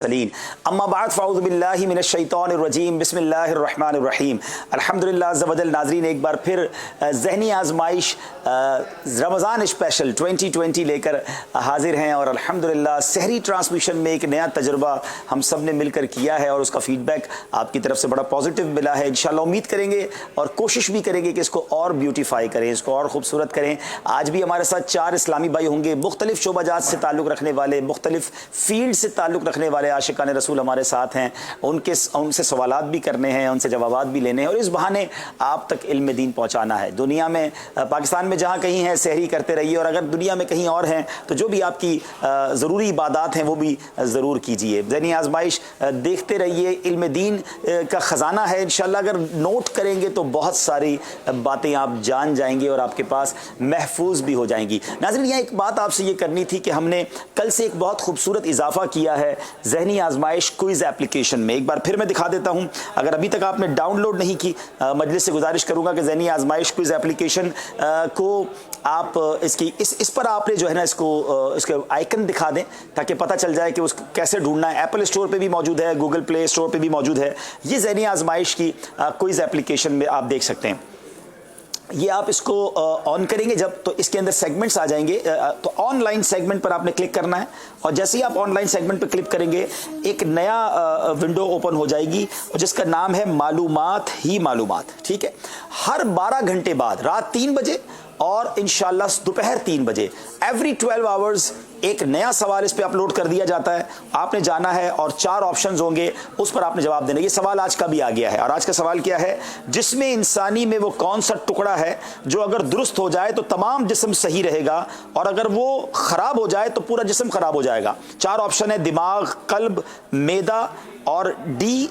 अम्मा बाद फ़ाऊज़ु बिल्लाहि मिनश शैतानिर रजीम बिस्मिल्लाहिर रहमानिर रहीम अल्हम्दुलिल्लाह अज़्ज़ा वजल। नाज़रीन, एक बार फिर ज़हनी आजमाइश रमज़ान स्पेशल 2020 लेकर हाजिर हैं और अल्हम्दुलिल्लाह सहरी ट्रांसमिशन में एक नया तजुर्बा हम सब ने मिलकर किया है और उसका फीडबैक आपकी तरफ से बड़ा पॉजिटिव मिला है। इंशाल्लाह उम्मीद करेंगे और कोशिश भी करेंगे कि इसको और ब्यूटीफाई करें, इसको और खूबसूरत करें। आज भी हमारे साथ 4 इस्लामी भाई होंगे, मुख्तलिफ शोबाजात से ताल्लुक़ रखने वाले, मुख्तलिफ फील्ड से ताल्लुक़ रखने वाले आशिकान रसूल हमारे साथ हैं। उनसे सवालात भी करने हैं, उनसे जवाबात भी लेने हैं और इस बहाने आप तक इल्म दीन पहुंचाना है। दुनिया में, पाकिस्तान में जहां कहीं है सहरी करते रहिए और अगर दुनिया में कहीं और हैं तो जो भी आपकी ज़रूरी इबादात हैं वो भी ज़रूर कीजिए। ज़हनी आजमाइश देखते रहिए, इल्म दीन का ख़जाना है। इंशाल्लाह अगर नोट करेंगे तो बहुत सारी बातें आप जान जाएंगे और आपके पास महफूज भी हो जाएंगी। नाज़रीन, यहाँ एक बात आपसे ये करनी थी कि हमने कल से एक बहुत खूबसूरत इजाफा किया है ज़हनी आजमाइश क्विज़ एप्लीकेशन में। एक बार फिर मैं दिखा देता हूं, अगर अभी तक आपने डाउनलोड नहीं की, मजलिस से गुजारिश करूंगा कि ज़हनी आजमाइश क्विज़ एप्लीकेशन को आप इस पर आपने जो है ना इसके आइकन दिखा दें ताकि पता चल जाए कि उसको कैसे ढूंढना है। एप्पल स्टोर पे भी मौजूद है, गूगल प्ले स्टोर पे भी मौजूद है। ये ज़हनी आजमाइश की क्विज़ एप्लीकेशन में आप देख सकते हैं। ये आप इसको ऑन करेंगे जब, तो इसके अंदर सेगमेंट्स आ जाएंगे। तो ऑनलाइन सेगमेंट पर आपने क्लिक करना है और जैसे ही आप ऑनलाइन सेगमेंट पर क्लिक करेंगे एक नया विंडो ओपन हो जाएगी और जिसका नाम है मालूमात ही मालूमात। ठीक है, हर 12 घंटे बाद रात 3 बजे और इंशाल्लाह दोपहर 3 बजे एवरी 12 आवर्स एक नया सवाल इस पे अपलोड कर दिया जाता है। आपने जाना है और 4 ऑप्शंस होंगे, उस पर आपने जवाब देना। ये सवाल आज का भी आ गया है और आज का सवाल क्या है? जिसमें इंसानी में वो कौन सा टुकड़ा है जो अगर दुरुस्त हो जाए तो तमाम जिस्म सही रहेगा और अगर वो खराब हो जाए तो पूरा जिस्म खराब हो जाएगा। 4 ऑप्शन है, दिमाग, कल्ब, मैदा और डी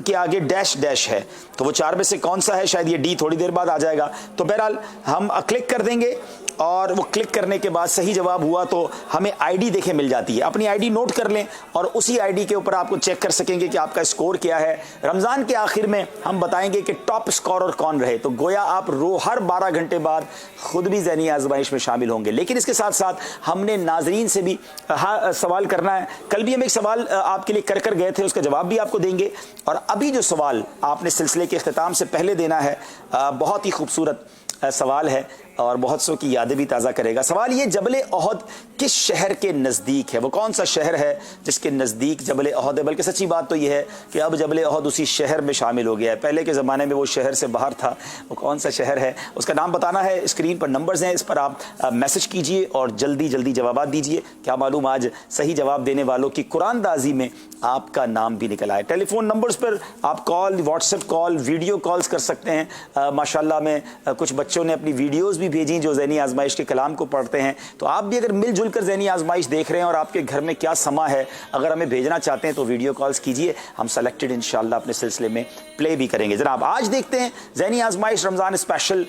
के आगे डैश डैश है। तो वो 4 में से कौन सा है? शायद ये डी थोड़ी देर बाद आ जाएगा। तो बहरहाल हम क्लिक कर देंगे और वो क्लिक करने के बाद सही जवाब हुआ तो हमें आईडी देखे मिल जाती है। अपनी आईडी नोट कर लें और उसी आईडी के ऊपर आपको चेक कर सकेंगे कि आपका स्कोर क्या है। रमज़ान के आखिर में हम बताएंगे कि टॉप स्कोरर कौन रहे। तो गोया आप हर 12 घंटे बाद खुद भी ज़हनी आजमाइश में शामिल होंगे। लेकिन इसके साथ साथ हमने नाजरीन से भी सवाल करना है। कल भी हम एक सवाल आपके लिए कर गए थे, उसका जवाब भी आपको देंगे। और अभी जो सवाल आपने सिलसिले के इख्तिताम से पहले देना है, बहुत ही खूबसूरत सवाल है और बहुत सौ की यादें भी ताज़ा करेगा। सवाल ये, जबल ओहद किस शहर के नज़दीक है? वो कौन सा शहर है जिसके नज़दीक जबल ओहद है? बल्कि सच्ची बात तो ये है कि अब जबल ओहद उसी शहर में शामिल हो गया है। पहले के ज़माने में वो शहर से बाहर था। वो कौन सा शहर है उसका नाम बताना है। स्क्रीन पर नंबर्स हैं, इस पर आप मैसेज कीजिए और जल्दी जल्दी जवाब दीजिए। क्या मालूम आज सही जवाब देने वालों की कुरानदाजी में आपका नाम भी निकल आए। टेलीफोन नंबर्स पर आप call, WhatsApp call, video calls कर सकते हैं। माशाल्लाह में कुछ बच्चों ने अपनी वीडियोस भी भेजी जो ज़हनी आजमाइश के कलाम को पढ़ते हैं। तो आप भी अगर मिलजुल कर ज़हनी आजमाइश देख रहे हैं और आपके घर में क्या समा है, अगर हमें भेजना चाहते हैं तो वीडियो कॉल्स कीजिए। हम सेलेक्टेड इंशाल्लाह अपने सिलसिले में प्ले भी करेंगे। जनाब, आज देखते हैं ज़हनी आजमाइश रमज़ान स्पेशल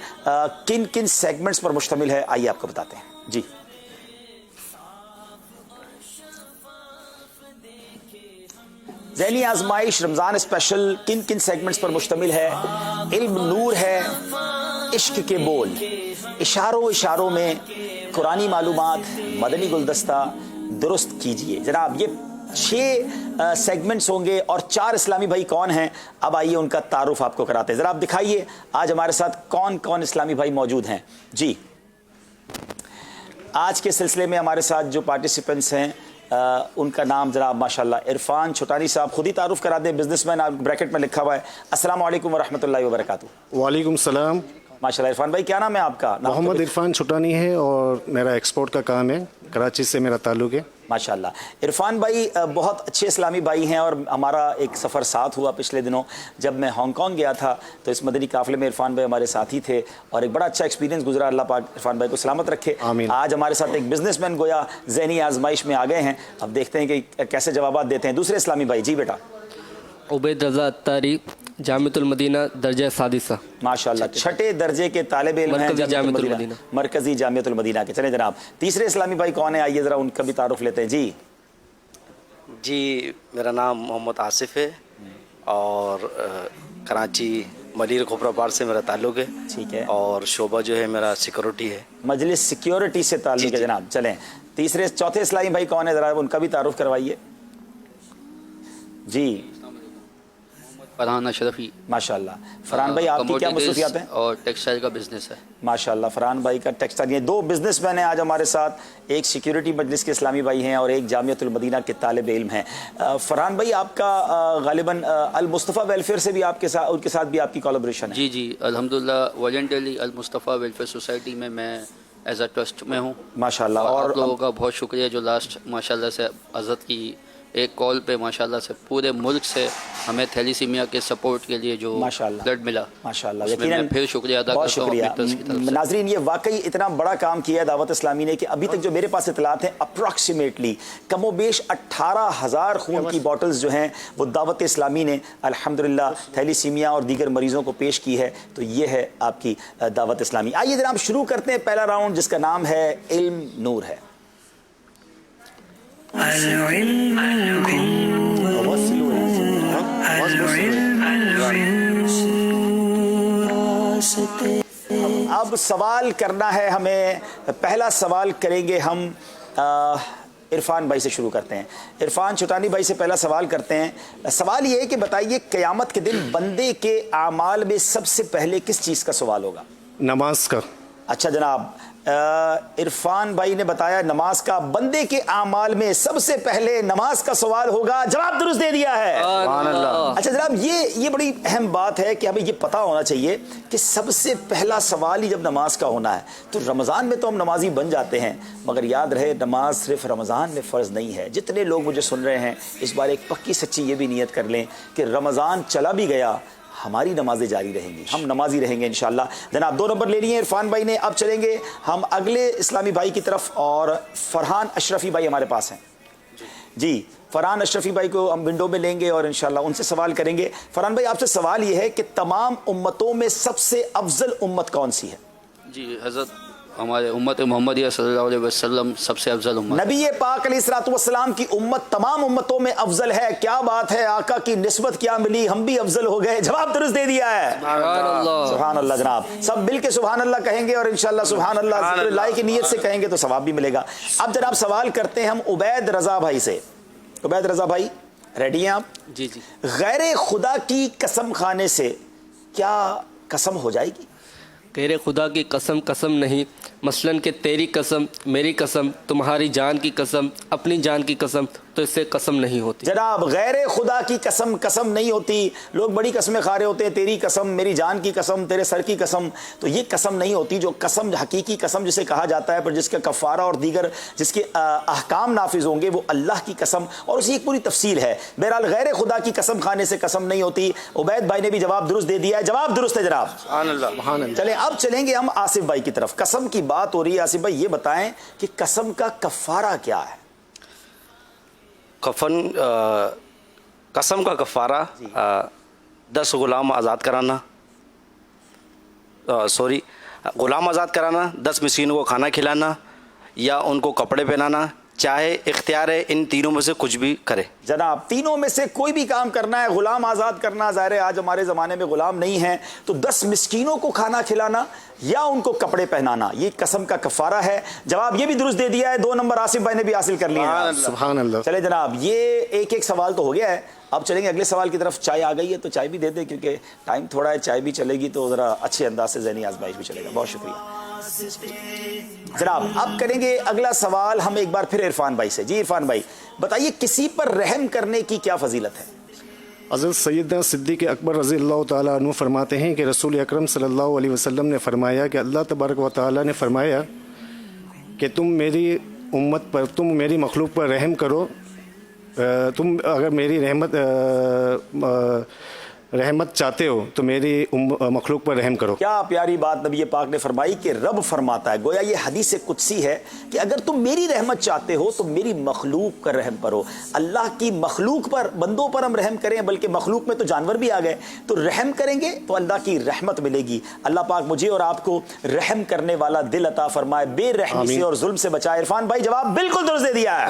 किन किन सेगमेंट्स पर मुश्तमिल है। आइए आपको बताते हैं जी। ज़हनी आजमाइश रमज़ान स्पेशल किन किन सेगमेंट्स पर मुश्तमिल है? इल्म नूर है, इश्क के बोल, इशारों इशारों में कुरानी मालूमात, मदनी गुलदस्ता, दुरुस्त कीजिए। जनाब, ये 6 सेगमेंट्स होंगे और 4 इस्लामी भाई कौन हैं? अब आइए उनका तारुफ आपको कराते हैं। ज़रा आप दिखाइए आज हमारे साथ कौन कौन इस्लामी भाई मौजूद हैं जी। आज के सिलसिले में हमारे साथ जो पार्टिसिपेंट्स हैं उनका नाम जनाब माशाल्लाह इरफान छोटानी साहब, खुद ही तारुफ करा दें। बिजनेसमैन आप ब्रैकेट में लिखा हुआ है। अस्सलाम वालेकुम वरहमतुल्लाहि वबरकातुहू। वालेकुम सलाम। माशाल्लाह इरफान भाई, क्या नाम है आपका? मोहम्मद इरफान छोटानी है और मेरा एक्सपोर्ट का काम है, कराची से मेरा ताल्लुक़ है। माशाल्लाह इरफान भाई बहुत अच्छे इस्लामी भाई हैं और हमारा एक सफ़र साथ हुआ पिछले दिनों। जब मैं हांगकॉन्ग गया था तो इस मदनी काफ़िले में इरफान भाई हमारे साथी थे और एक बड़ा अच्छा एक्सपीरियंस गुजरा। अल्लाह पाक इरफान भाई को सलामत रखे। आज हमारे साथ एक बिजनेसमैन गोया ज़हनी आजमाइश में आ गए हैं। अब देखते हैं कि कैसे जवाब देते हैं दूसरे इस्लामी भाई। जी बेटा। उबैद रज़ा अत्तारी, जामिअतुल मदीना, दर्जा सादिसा। माशाल्लाह, 6ठे दर्जे के तालिब इल्म हैं मरकज़ी जामिअतुल मदीना के। चले जनाब, तीसरे इस्लामी भाई कौन है? आइए ज़रा उनका भी तारुफ लेते हैं जी। जी, मेरा नाम मोहम्मद आसिफ है और कराची मलिर खोपराबाद से मेरा ताल्लुक़ है। ठीक है। और शोबा जो है मेरा सिक्योरिटी है, मजलिस सिक्योरिटी से ताल्लुक़ है जनाब। चलें, चौथे इस्लामी भाई कौन है? ज़रा उनका भी तारुफ करवाइए। जी फरहान अशरफी। माशाल्लाह। फरहान भाई आपकी क्या मसरूफियात हैं? और टेक्सटाइल का बिजनेस है। माशाल्लाह फरहान भाई का टेक्सटाइल, ये दो बिजनेसमैन हैं आज हमारे साथ, एक सिक्योरिटी मजलिस के इस्लामी भाई हैं और एक जामियतुल मदीना के तालिब इल्म हैं। फरहान भाई आपका गालिबन अल मुस्तफ़ा वेलफेयर से भी आपके साथ, उनके साथ भी आपकी कोलैबोरेशन है? जी जी अल्हम्दुलिल्लाह वॉलंटरली अल मुस्तफ़ा वेलफेयर सोसाइटी में मैं एज अ ट्रस्ट में हूँ माशाल्लाह। और और आप लोगों का बहुत शुक्रिया जो लास्ट माशाल्लाह से अज़त की एक कॉल पे माशाल्लाह से पूरे मुल्क से हमें थैलीसीमिया के सपोर्ट के लिए जो माशाल्लाह ब्लड मिला माशाल्लाह, उसमें मैं फिर शुक्रिया अदा बहुत करता हूँ शुक्रिया। अपनी तरफ की तरफ से। नाजरीन ये वाकई इतना बड़ा काम किया है दावत इस्लामी ने कि अभी तक जो मेरे पास इतलात हैं अप्रॉक्सीमेटली कमोबेश 18,000 खून की बॉटल्स जो हैं वो दावत इस्लामी ने अल्हम्दुलिल्लाह थैलीसीमिया और दीगर मरीजों को पेश की है। तो ये है आपकी दावत इस्लामी। आइए जनाब शुरू करते हैं पहला राउंड जिसका नाम है इल्म नूर है। अब सवाल करना है हमें, पहला सवाल करेंगे हम इरफान भाई से शुरू करते हैं। इरफान चुटानी भाई से पहला सवाल करते हैं। सवाल ये है कि बताइए क़यामत के दिन बंदे के आमाल में सबसे पहले किस चीज़ का सवाल होगा? नमाज का। अच्छा जनाब, इरफान भाई ने बताया नमाज का, बंदे के आमाल में सबसे पहले नमाज का सवाल होगा, जवाब दुरुस्त दे दिया है। अच्छा जनाब, ये बड़ी अहम बात है कि हमें ये पता होना चाहिए कि सबसे पहला सवाल ही जब नमाज का होना है तो रमज़ान में तो हम नमाजी बन जाते हैं, मगर याद रहे नमाज सिर्फ रमज़ान में फ़र्ज़ नहीं है। जितने लोग मुझे सुन रहे हैं इस बार एक पक्की सच्ची ये भी नीयत कर लें कि रमज़ान चला भी गया हमारी नमाजें जारी रहेंगी, हम नमाजी रहेंगे इंशाअल्लाह। जनाब 2 नंबर ले लिए इरफान भाई ने। अब चलेंगे हम अगले इस्लामी भाई की तरफ और फरहान अशरफी भाई हमारे पास हैं। जी फरहान अशरफी भाई को हम विंडो में लेंगे और इंशाअल्लाह उनसे सवाल करेंगे। फरहान भाई आपसे सवाल ये है कि तमाम उम्मतों में सबसे अफजल उम्मत कौन सी है? जी हज़रत हमारे उम्मत मोहम्मदिया सल्लल्लाहु अलैहि वसल्लम सबसे अफजल उम्मत। नबी पाक अलैहिस्सलातु वस्सलाम की उम्मत तमाम उम्मतों में अफजल है। क्या बात है, आका की निस्बत क्या मिली, हम भी अफजल हो गए। जवाब दुरुस्त दे दिया है। सुभान अल्लाह। जनाब सब मिल के सुभान अल्लाह कहेंगे और इंशाअल्लाह सुभान अल्लाह ज़िक्रुल्लाह की नीयत से कहेंगे तो सवाब भी मिलेगा। अब जनाब सवाल करते हैं हम उबैद रज़ा भाई से। उबैद रज़ा भाई रेडी हैं आप? जी जी। गैर खुदा की कसम खाने से क्या कसम हो जाएगी? तेरे खुदा की कसम कसम नहीं, मसलन कि तेरी कसम, मेरी कसम, तुम्हारी जान की कसम, अपनी जान की कसम, तो इससे कसम नहीं होती। जनाब गैर खुदा की कसम कसम नहीं होती। लोग बड़ी कसमें खा रहे होते हैं, तेरी कसम, मेरी जान की कसम, तेरे सर की कसम, तो ये कसम नहीं होती। जो कसम हकीकी कसम जिसे कहा जाता है पर जिसका कफ़ारा और दीगर जिसके अहकाम नाफिज होंगे वो अल्लाह की कसम, और उसी एक पूरी तफसील है। बहरहाल गैर खुदा की कसम खाने से कसम नहीं होती। उबैद भाई ने भी जवाब दुरुस्त दे दिया है। जवाब दुरुस्त है जनाब। चलें अब चलेंगे हम आसिफ भाई की तरफ। कसम की बात हो रही है, आसिफ भाई ये बताएं कि कसम का कफ़ारा क्या है? कसम का कफ़ारा 10 गुलाम आज़ाद कराना, गुलाम आज़ाद कराना, 10 मिस्कीनों को खाना खिलाना या उनको कपड़े पहनाना, चाहे इख्तियार है इन तीनों में से कुछ भी करे। जनाब तीनों में से कोई भी काम करना है। गुलाम आज़ाद करना, ज़ाहिर है आज हमारे ज़माने में गुलाम नहीं है, तो 10 मिस्कीनों को खाना खिलाना या उनको कपड़े पहनाना, ये कसम का कफ़ारा है। जवाब ये भी दुरुस्त दे दिया है। 2 नंबर आसिफ भाई ने भी हासिल कर लिए हैं। सुभान अल्लाह। चले जनाब, ये एक सवाल तो हो गया है। अब चलेंगे अगले सवाल की तरफ। चाय आ गई है तो चाय भी दे दे, क्योंकि टाइम थोड़ा है, चाय भी चलेगी तो ज़रा अच्छे अंदाज से ज़हनी आज़माइश भी चलेगा। बहुत शुक्रिया जनाब। अब करेंगे अगला सवाल हम एक बार फिर इरफान भाई से। जी इरफान भाई बताइए, किसी पर रहम करने की क्या फजीलत है? हज़रत सैयदना सिद्दीक़ अकबर रज़ी अल्लाह तआला अन्हु फरमाते हैं कि रसूल अकरम सल्लल्लाहु अलैहि वसल्लम ने फरमाया कि अल्लाह तबारक व तआला ने फरमाया कि तुम मेरी उम्मत पर, तुम मेरी मखलूक पर रहम करो। तुम अगर मेरी रहमत चाहते हो तो मेरी मखलूक पर रहम करो। क्या प्यारी बात नबी पाक ने फरमाई कि रब फरमाता है, गोया ये हदीस कुदसी है कि अगर तुम मेरी रहमत चाहते हो तो मेरी मखलूक पर रहम करो। अल्लाह की मखलूक पर, बंदों पर हम रहम करें, बल्कि मखलूक में तो जानवर भी आ गए, तो रहम करेंगे तो अल्लाह की रहमत मिलेगी। अल्लाह पाक मुझे और आपको रहम करने वाला दिल अता फरमाए, बेरहमी से और जुल्म से बचाए। इरफान भाई जवाब बिल्कुल दुरुस्त दे दिया है।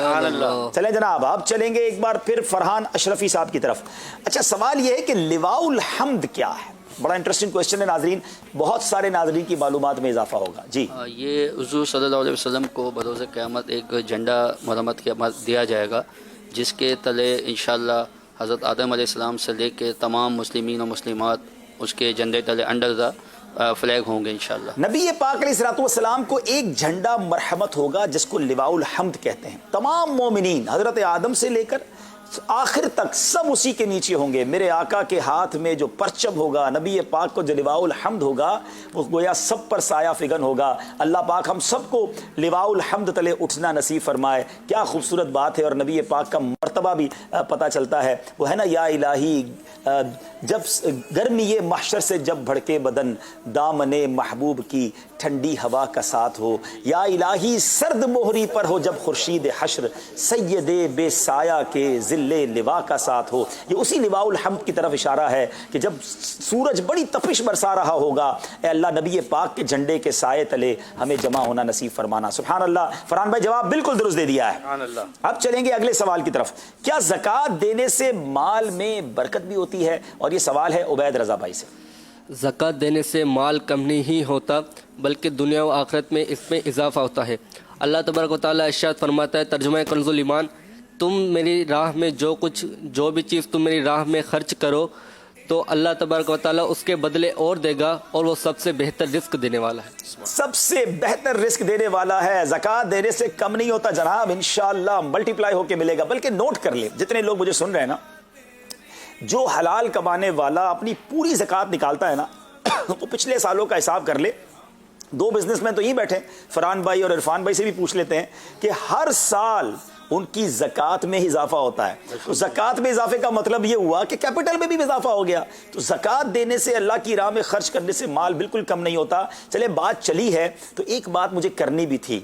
चले जनाब, अब चलेंगे एक बार फिर फरहान अशरफी साहब की तरफ। अच्छा सवाल यह है कि लिवाउल हम्द क्या है? बड़ा इंटरेस्टिंग क्वेश्चन है नाजरीन, बहुत सारे नाजरीन की मालूमात में इजाफा होगा। जी ये हुज़ूर सल्लल्लाहु अलैहि वसल्लम को बरोज़ क़यामत एक झंडा मरम्मत के दिया जाएगा, जिसके तले इंशाअल्लाह حضرت آدم علیہ السلام سے لے کے تمام مسلمین و مسلمات اس کے جھنڈے تلے انڈر دا فلیگ ہوں گے انشاءاللہ۔ نبی پاک علیہ الصلوۃ والسلام کو ایک جھنڈا مرحمت ہوگا جس کو لواء الحمد کہتے ہیں۔ تمام مومنین حضرت آدم سے لے کر آخر تک سب اسی کے نیچے ہوں گے۔ میرے آقا کے ہاتھ میں جو پرچم ہوگا، نبی پاک کو جو لواء الحمد ہوگا، وہ گویا سب پر سایہ فگن ہوگا۔ اللہ پاک ہم سب کو لواء الحمد تلے اٹھنا نصیب فرمائے۔ کیا خوبصورت بات ہے، اور نبی پاک کا مرتبہ بھی پتہ چلتا ہے۔ وہ ہے نا، یا الہی جب گرمی یہ محشر سے جب بھڑکے بدن، دامن محبوب کی ٹھنڈی ہوا کا ساتھ ہو، یا الہی سرد موہری پر ہو جب خورشید حشر، سید بے سایہ کے ذل لواء کا ساتھ ہو۔ یہ اسی لواء الحمد کی طرف اشارہ ہے کہ جب سورج بڑی تپش برسا رہا ہوگا، اے اللہ نبی پاک کے جھنڈے کے سائے تلے ہمیں جمع ہونا نصیب فرمانا۔ سبحان اللہ۔ فرحان بھائی جواب بالکل درست دے دیا ہے۔ سبحان اللہ۔ اب چلیں گے اگلے سوال کی طرف۔ کیا زکوٰۃ دینے سے مال میں برکت بھی ہوتی ہے؟ اور یہ سوال ہے عبید رضا بھائی سے۔ زکوٰۃ دینے سے مال کم نہیں ہی ہوتا بلکہ دنیا و آخرت میں اس میں اضافہ ہوتا ہے۔ اللہ تبارک و تعالیٰ ارشاد فرماتا ہے، ترجمہ کنز الایمان، تم میری راہ میں جو بھی چیز تم میری راہ میں خرچ کرو تو اللہ تبارک و تعالیٰ اس کے بدلے اور دے گا، اور وہ سب سے بہتر رزق دینے والا ہے۔ سب سے بہتر رزق دینے والا ہے۔ زکوٰۃ دینے سے کم نہیں ہوتا جناب، انشاءاللہ ملٹی پلائی ہو کے ملے گا۔ بلکہ نوٹ کر لیں، جتنے لوگ مجھے سن رہے ہیں نا، جو حلال کمانے والا اپنی پوری زکوٰۃ نکالتا ہے نا، تو پچھلے سالوں کا حساب کر لے۔ دو بزنس مین تو یہیں بیٹھے، فرحان بھائی اور عرفان بھائی سے بھی پوچھ لیتے ہیں کہ ہر سال ان کی زکوٰۃ میں اضافہ ہوتا ہے۔ تو زکوٰۃ میں اضافے کا مطلب یہ ہوا کہ کیپٹل میں بھی اضافہ ہو گیا۔ تو زکوٰۃ دینے سے، اللہ کی راہ میں خرچ کرنے سے مال بالکل کم نہیں ہوتا۔ چلے بات چلی ہے تو ایک بات مجھے کرنی بھی تھی۔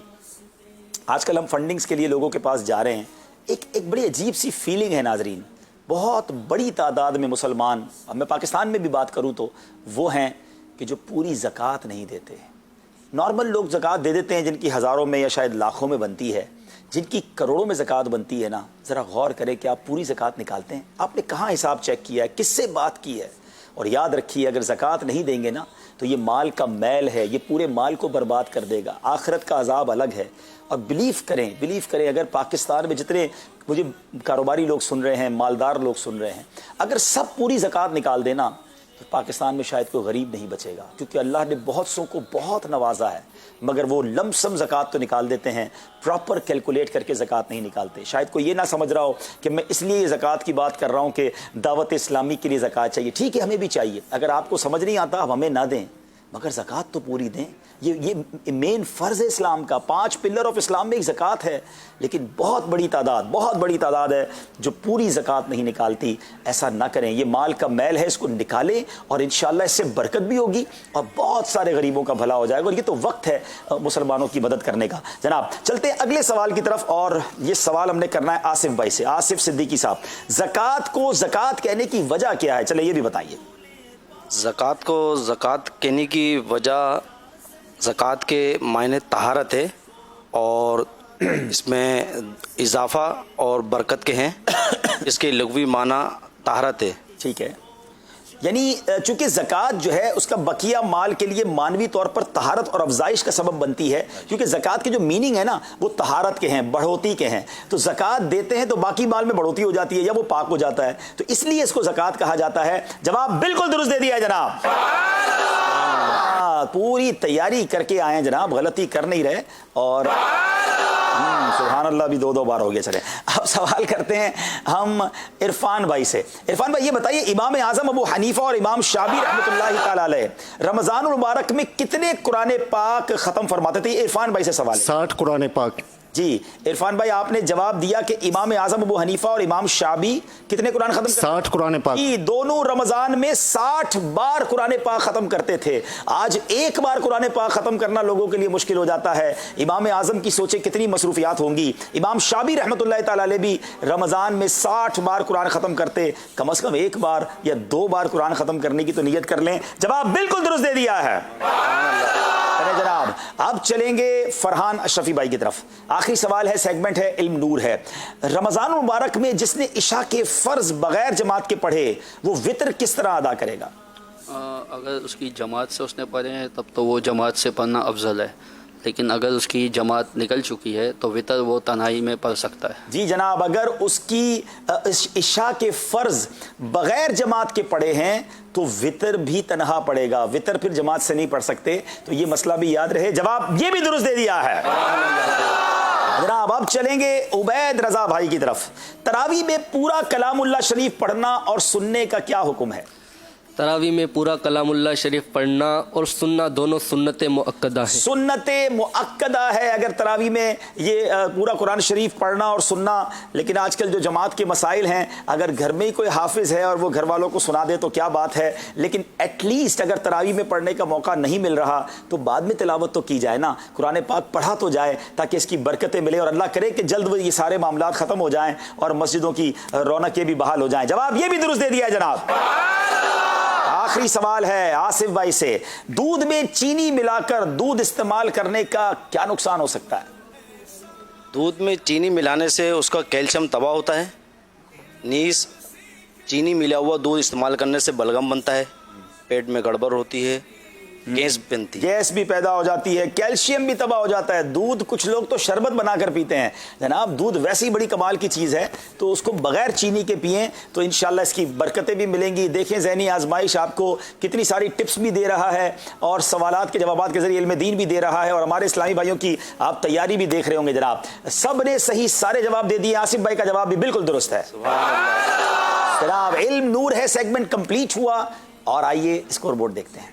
آج کل ہم فنڈنگز کے لیے لوگوں کے پاس جا رہے ہیں، ایک بڑی عجیب سی فیلنگ ہے ناظرین۔ بہت بڑی تعداد میں مسلمان، اب میں پاکستان میں بھی بات کروں تو وہ ہیں کہ جو پوری زکوٰۃ نہیں دیتے۔ نارمل لوگ زکوٰۃ دے دیتے ہیں جن کی ہزاروں میں یا شاید لاکھوں میں بنتی ہے، جن کی کروڑوں میں زکوٰۃ بنتی ہے نا، ذرا غور کریں کہ آپ پوری زکوٰۃ نکالتے ہیں؟ آپ نے کہاں حساب چیک کیا ہے؟ کس سے بات کی ہے؟ اور یاد رکھیے، اگر زکوٰۃ نہیں دیں گے نا تو یہ مال کا میل ہے، یہ پورے مال کو برباد کر دے گا۔ آخرت کا عذاب الگ ہے۔ اور بلیف کریں اگر پاکستان میں جتنے مجھے کاروباری لوگ سن رہے ہیں، مالدار لوگ سن رہے ہیں، اگر سب پوری زکوٰۃ نکال دینا تو پاکستان میں شاید کوئی غریب نہیں بچے گا، کیونکہ اللہ نے بہت سو کو بہت نوازا ہے، مگر وہ لم سم زکوٰۃ تو نکال دیتے ہیں، پراپر کیلکولیٹ کر کے زکوٰۃ نہیں نکالتے۔ شاید کوئی یہ نہ سمجھ رہا ہو کہ میں اس لیے زکوٰۃ کی بات کر رہا ہوں کہ دعوت اسلامی کے لیے زکوٰۃ چاہیے۔ ٹھیک ہے، ہمیں بھی چاہیے۔ اگر آپ کو سمجھ نہیں آتا اب ہمیں نہ دیں، مگر زکوٰۃ تو پوری دیں۔ یہ مین فرض ہے اسلام کا، 5 پلر آف اسلام میں ایک زکوٰۃ ہے۔ لیکن بہت بڑی تعداد ہے جو پوری زکوٰۃ نہیں نکالتی۔ ایسا نہ کریں، یہ مال کا میل ہے، اس کو نکالیں اور انشاءاللہ اس سے برکت بھی ہوگی اور بہت سارے غریبوں کا بھلا ہو جائے گا۔ اور یہ تو وقت ہے مسلمانوں کی مدد کرنے کا۔ جناب چلتے ہیں اگلے سوال کی طرف، اور یہ سوال ہم نے کرنا ہے آصف بھائی سے، آصف صدیقی صاحب۔ زکوٰۃ کو زکوٰۃ کہنے کی وجہ کیا ہے؟ چلے یہ بھی بتائیے۔ زکوٰۃ کو زکوٰۃ کہنے کی وجہ، زکوٰۃ کے معنی طہارت ہے اور اس میں اضافہ اور برکت کے ہیں۔ اس کے لغوی معنی طہارت ہے۔ ٹھیک ہے، یعنی چونکہ زکوٰۃ جو ہے اس کا بقیہ مال کے لیے مانوی طور پر طہارت اور افزائش کا سبب بنتی ہے، کیونکہ زکوٰۃ کے جو میننگ ہے نا وہ طہارت کے ہیں، بڑھوتی کے ہیں۔ تو زکوٰۃ دیتے ہیں تو باقی مال میں بڑھوتی ہو جاتی ہے یا وہ پاک ہو جاتا ہے، تو اس لیے اس کو زکوٰۃ کہا جاتا ہے۔ جواب بالکل درست دے دیا ہے جناب، پوری تیاری کر کے آئے ہیں جناب، غلطی کر نہیں رہے۔ اور سبحان اللہ بھی 2 بار ہو گیا۔ چلیں اب سوال کرتے ہیں ہم عرفان بھائی سے۔ عرفان بھائی یہ بتائیے، امام اعظم ابو حنیفہ اور امام شافعی رحمۃ اللہ تعالی علیہ رمضان المبارک میں کتنے قرآن پاک ختم فرماتے تھے؟ یہ عرفان بھائی سے سوال ہے۔ 60 قرآن پاک۔ جی عرفان بھائی، آپ نے جواب دیا کہ امام اعظم ابو حنیفہ اور امام شافعی کتنے قرآن ختم کرتے؟ 60 قرآن پاک۔ جی، دونوں رمضان میں 60 بار قرآن پاک ختم کرتے تھے۔ آج ایک بار قرآن پاک ختم کرنا لوگوں کے لیے مشکل ہو جاتا ہے۔ امام اعظم کی سوچیں کتنی مصروفیات ہوں گی۔ امام شافعی رحمۃ اللہ تعالی علیہ بھی رمضان میں 60 بار قرآن ختم کرتے، کم از کم 1 بار یا 2 بار قرآن ختم کرنے کی تو نیت کر لیں۔ جواب بالکل درست دے دیا ہے جناب۔ اب چلیں گے فرحان اشرفی بھائی کی طرف۔ آخری سوال ہے، سیگمنٹ ہے علم نور ہے۔ رمضان مبارک میں جس نے عشاء کے فرض بغیر جماعت کے پڑھے وہ وطر کس طرح ادا کرے گا؟ اگر اس کی جماعت سے اس نے پڑھے ہیں تب تو وہ جماعت سے پڑھنا افضل ہے، لیکن اگر اس کی جماعت نکل چکی ہے تو وطر وہ تنہائی میں پڑھ سکتا ہے. جی جناب، اگر اس کی عشاء کے فرض بغیر جماعت کے پڑھے ہیں تو وطر بھی تنہا پڑے گا، وطر پھر جماعت سے نہیں پڑھ سکتے. تو یہ مسئلہ بھی یاد رہے. جواب یہ بھی درست دے دیا ہے جناب. اب چلیں گے عبید رضا بھائی کی طرف. تراویح میں پورا کلام اللہ شریف پڑھنا اور سننے کا کیا حکم ہے؟ تراویح میں پورا کلام اللہ شریف پڑھنا اور سننا دونوں سنت مؤکدہ ہے. سنت مؤکدہ ہے اگر تراویح میں یہ پورا قرآن شریف پڑھنا اور سننا. لیکن آج کل جو جماعت کے مسائل ہیں، اگر گھر میں ہی کوئی حافظ ہے اور وہ گھر والوں کو سنا دے تو کیا بات ہے، لیکن ایٹ لیسٹ اگر تراویح میں پڑھنے کا موقع نہیں مل رہا تو بعد میں تلاوت تو کی جائے نا، قرآن پاک پڑھا تو جائے تاکہ اس کی برکتیں ملے، اور اللہ کرے کہ جلد یہ سارے معاملات ختم ہو جائیں اور مسجدوں کی رونقیں بھی بحال ہو جائیں. جواب یہ بھی درست دے دیا ہے جناب. آخری سوال ہے آصف بھائی سے. دودھ میں چینی ملا کر دودھ استعمال کرنے کا کیا نقصان ہو سکتا ہے؟ دودھ میں چینی ملانے سے اس کا کیلشیم تباہ ہوتا ہے. نیز چینی ملا ہوا دودھ استعمال کرنے سے بلغم بنتا ہے، پیٹ میں گڑبڑ ہوتی ہے، گیس بنتی ہے، گیس بھی پیدا ہو جاتی ہے، کیلشیم بھی تباہ ہو جاتا ہے. دودھ کچھ لوگ تو شربت بنا کر پیتے ہیں جناب. دودھ ویسے ہی بڑی کمال کی چیز ہے، تو اس کو بغیر چینی کے پئیں تو انشاءاللہ اس کی برکتیں بھی ملیں گی. دیکھیں ذہنی آزمائش آپ کو کتنی ساری ٹپس بھی دے رہا ہے اور سوالات کے جوابات کے ذریعے علم دین بھی دے رہا ہے، اور ہمارے اسلامی بھائیوں کی آپ تیاری بھی دیکھ رہے ہوں گے جناب. سب نے صحیح سارے جواب دے دیے. آصف بھائی کا جواب بھی بالکل درست ہے جناب. علم نور ہے سیگمنٹ کمپلیٹ ہوا، اور آئیے اسکور بورڈ دیکھتے ہیں.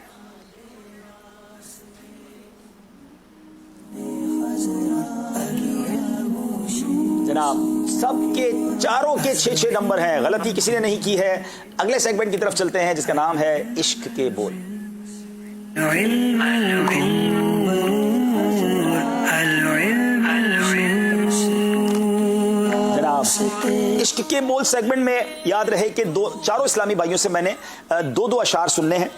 جناب سب کے چاروں کے 6 نمبر ہیں، غلطی کسی نے نہیں کی ہے. اگلے سیگمنٹ کی طرف چلتے ہیں جس کا نام ہے عشق کے بول. جناب عشق کے بول سیگمنٹ میں یاد رہے کہ چاروں اسلامی بھائیوں سے میں نے دو اشعار سننے ہیں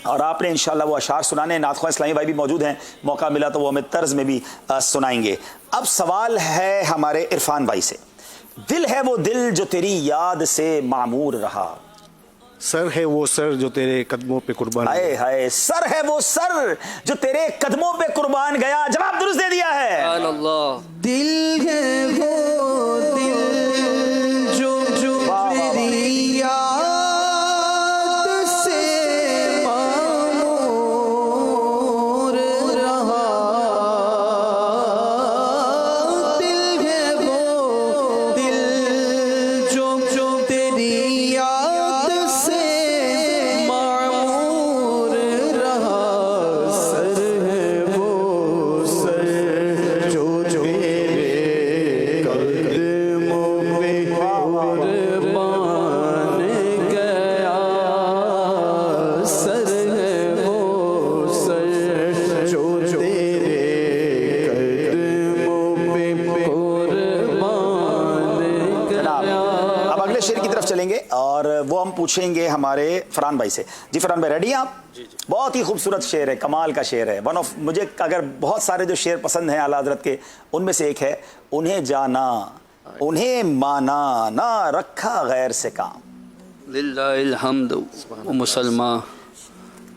اور آپ نے انشاءاللہ وہ اشعار سنانے. نعت خواہ اسلامی بھائی بھی موجود ہیں، موقع ملا تو وہ ہمیں طرز میں بھی سنائیں گے. اب سوال ہے ہمارے عرفان بھائی سے. دل ہے وہ دل جو تیری یاد سے معمور رہا. سر ہے وہ سر جو تیرے قدموں پہ قربان. ہائے ہائے، سر ہے وہ سر جو تیرے قدموں پہ قربان گیا. جواب درست دے دیا ہے. سبحان اللہ. دل ہے وہ دل جو تیری یاد سے معمور رہا. دل ہے وہ دل جو تیری یاد سے معمور رہا. سر ہے وہ سر جو تیرے قدموں پہ قربان گیا. سر ہے وہ سر جو تیرے قدموں پہ قربان گیا. اب اگلے شعر کی طرف چلیں گے اور وہ ہم پوچھیں گے ہمارے فرحان بھائی سے. جی فرحان بھائی ریڈی ہیں آپ؟ بہت ہی خوبصورت شعر ہے، کمال کا شعر ہے. مجھے اگر بہت سارے جو شعر پسند ہیں اعلیٰ حضرت کے، ان میں سے ایک ہے: انہیں جانا انہیں مانا نہ رکھا غیر سے کام. للہ الحمد وہ مسلمان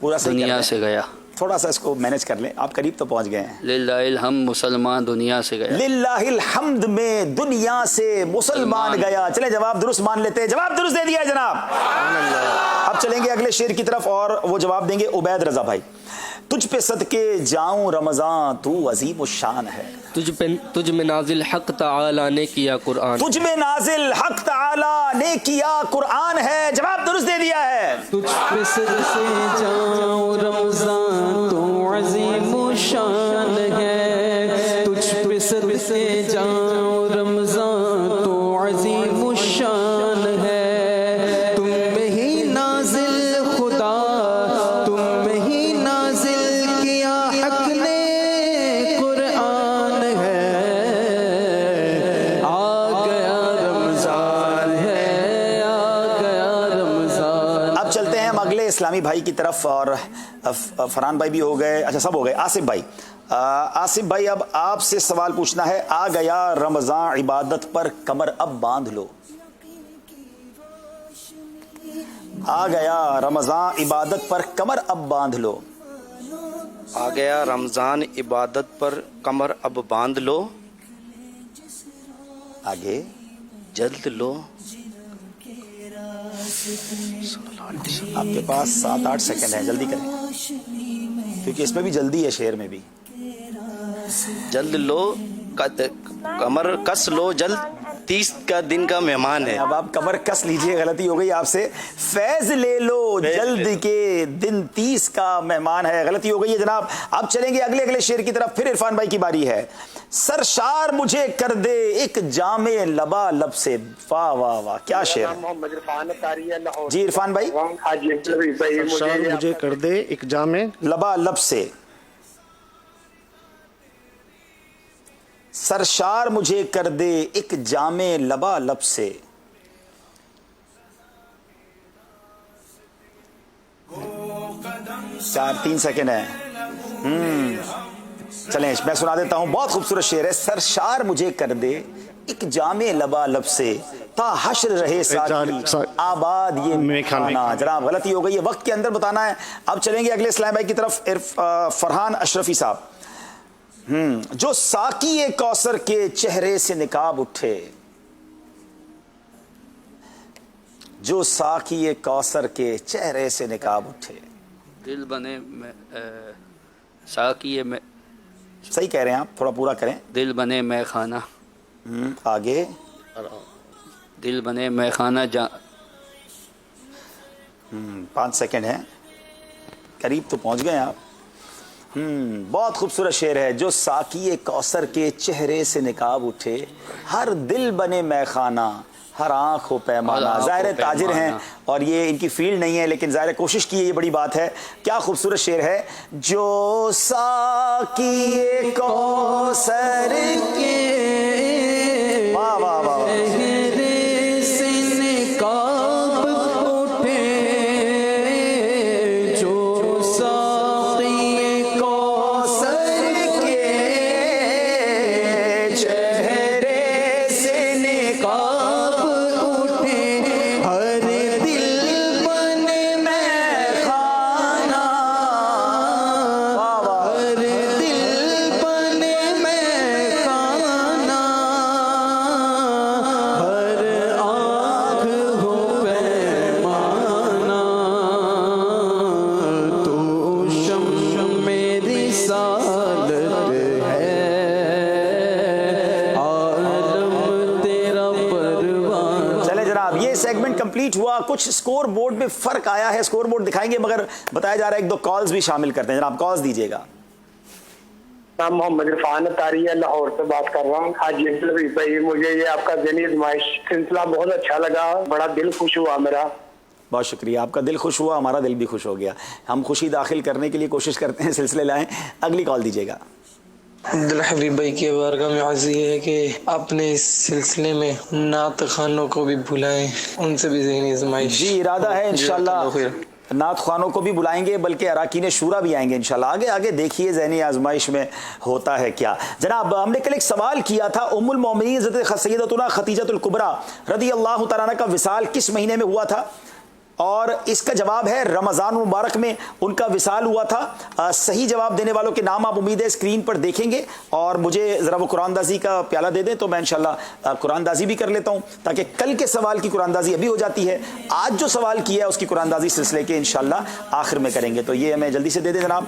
پورا صحیح دنیا کر سے لیں. گیا. تھوڑا سا اس کو مینج کر لیں، آپ قریب تو پہنچ گئے ہیں. للہ الحمد مسلمان دنیا سے گیا. للہ الحمد میں دنیا سے مسلمان گیا. چلیں جواب درست مان لیتے ہیں. جواب درست دے دیا ہے جناب. اب چلیں گے اگلے شعر کی طرف اور وہ جواب دیں گے عبید رضا بھائی. تجھ پہ صدقے جاؤں رمضان تو عظیم الشان ہے. تجھ میں نازل حق تعالی نے کیا قرآن. تجھ میں نازل حق تعالی نے کیا قرآن ہے. جواب درست دے دیا ہے. تجھ پہ صدقے جاؤں رمضان تو عظیم الشان ہے. تجھ پہ صدقے جاؤں رمضان تو عظیم الشان ہے. تم میں ہی نازل خدا، تم میں ہی نازل کیا حق نے قرآن ہے. آ گیا رمضان ہے، آ گیا رمضان. اب چلتے ہیں ہم اگلے اسلامی بھائی کی طرف، اور فرحان بھائی بھی ہو گئے، اچھا سب ہو گئے. آصف بھائی، آصف بھائی اب آپ سے سوال پوچھنا ہے. آ گیا رمضان عبادت پر کمر اب باندھ لو. آ گیا رمضان عبادت پر کمر اب باندھ لو. आ गया रमज़ान इबादत पर कमर अब बांध लो, आगे जल्द लो। आपके पास 7-8 सेकंड है, जल्दी करें क्योंकि इसमें भी जल्दी है, शेर में भी। जल्द लो, कमर कस लो, जल्द 30 का दिन का मेहमान है। अब आप कमर कस लीजिए, गलती हो गई आपसे। फैज ले लो, जल्द के दिन 30 का मेहमान है, गलती हो गई है जनाब। अब चलेंगे अगले शेर की तरफ। फिर इरफान भाई की बारी है। सरशार मुझे कर दे एक जामे लबा लब से। वाह वाह वाह, क्या शेर है जी इरफान भाई। सरशार मुझे कर दे एक जामे लबा लब से, सरशार मुझे कर दे एक जामे लबा लब से। 3 सेकंड है। चलें मैं सुना देता हूं, बहुत खूबसूरत शेर है। सरशार मुझे कर दे एक जामे लबा लब से, ता हश्र रहे साकी आबाद ये मेखाना। जनाब गलती हो गई है, वक्त के अंदर बताना है। अब चलेंगे अगले इस्लाम भाई की तरफ। फरहान अशरफी साहब। जो साकी कौसर के चेहरे से निकाब उठे, जो साकी कौसर के चेहरे से निकाब उठे। दिल बने साकी में, सही कह रहे हैं आप, थोड़ा पूरा करें। दिल बने मैं खाना, आगे दिल बने मैं खाना 5 सेकंड है, करीब तो पहुंच गए आप। बहुत खूबसूरत शेर है। जो साकी कौसर के चेहरे से निकाब उठे, हर दिल बने मैखाना, हर आंख हो पैमाना। ज़ाहिर ताजिर हैं और ये इनकी फील्ड नहीं है, लेकिन ज़ाहिर कोशिश की है, ये बड़ी बात है। क्या खूबसूरत शेर है। जो साकी कौसर के, वाह वाह वाह, कंप्लीट हुआ। कुछ स्कोर बोर्ड में फर्क आया है, स्कोर बोर्ड दिखाएंगे, मगर बताया जा रहा है 1-2 कॉल्स भी शामिल करते हैं। जनाब कॉल्स दीजिएगा। मैं मोहम्मद इरफान तारिया लाहौर से बात कर रहा हूँ। हाजी भाई, मुझे ये आपका ज़हनी आज़माइश सिलसिला बहुत अच्छा लगा, बड़ा दिल खुश हुआ मेरा। बहुत शुक्रिया, आपका दिल खुश हुआ, हमारा दिल भी खुश हो गया। हम खुशी दाखिल करने के लिए कोशिश करते हैं, सिलसिले लाएं। अगली कॉल दीजिएगा। हबीब भाई की बारगाह में अर्ज़ ये है कि अपने इस सिलसिले में नात खानों को भी बुलाएं, उनसे भी ज़हनी आज़माइश। जी इरादा है इंशाल्लाह, नात खानों को भी बुलाएंगे, बल्कि अराकीन शूरा भी आएंगे इंशाल्लाह। आगे आगे देखिए ज़हनी आज़माइश में होता है क्या। जनाब हमने कल एक सवाल किया था, उम्मुल मोमिनीन सैयदतुना खदीजतुल कुबरा रज़ियल्लाहु तआला अन्हा का विसाल किस महीने में हुआ था, और इसका जवाब है रमज़ान मुबारक में उनका विसाल हुआ था। सही जवाब देने वालों के नाम आप उम्मीद है स्क्रीन पर देखेंगे, और मुझे ज़रा वो कुरानदाजी का प्याला दे दें तो मैं इंशाल्लाह कुरानदाजी भी कर लेता हूँ, ताकि कल के सवाल की कुरानदाजी अभी हो जाती है। आज जो सवाल किया है उसकी कुरानदाजी सिलसिले के इंशाल्लाह आखिर में करेंगे। तो ये हमें जल्दी से दे दें जनाब।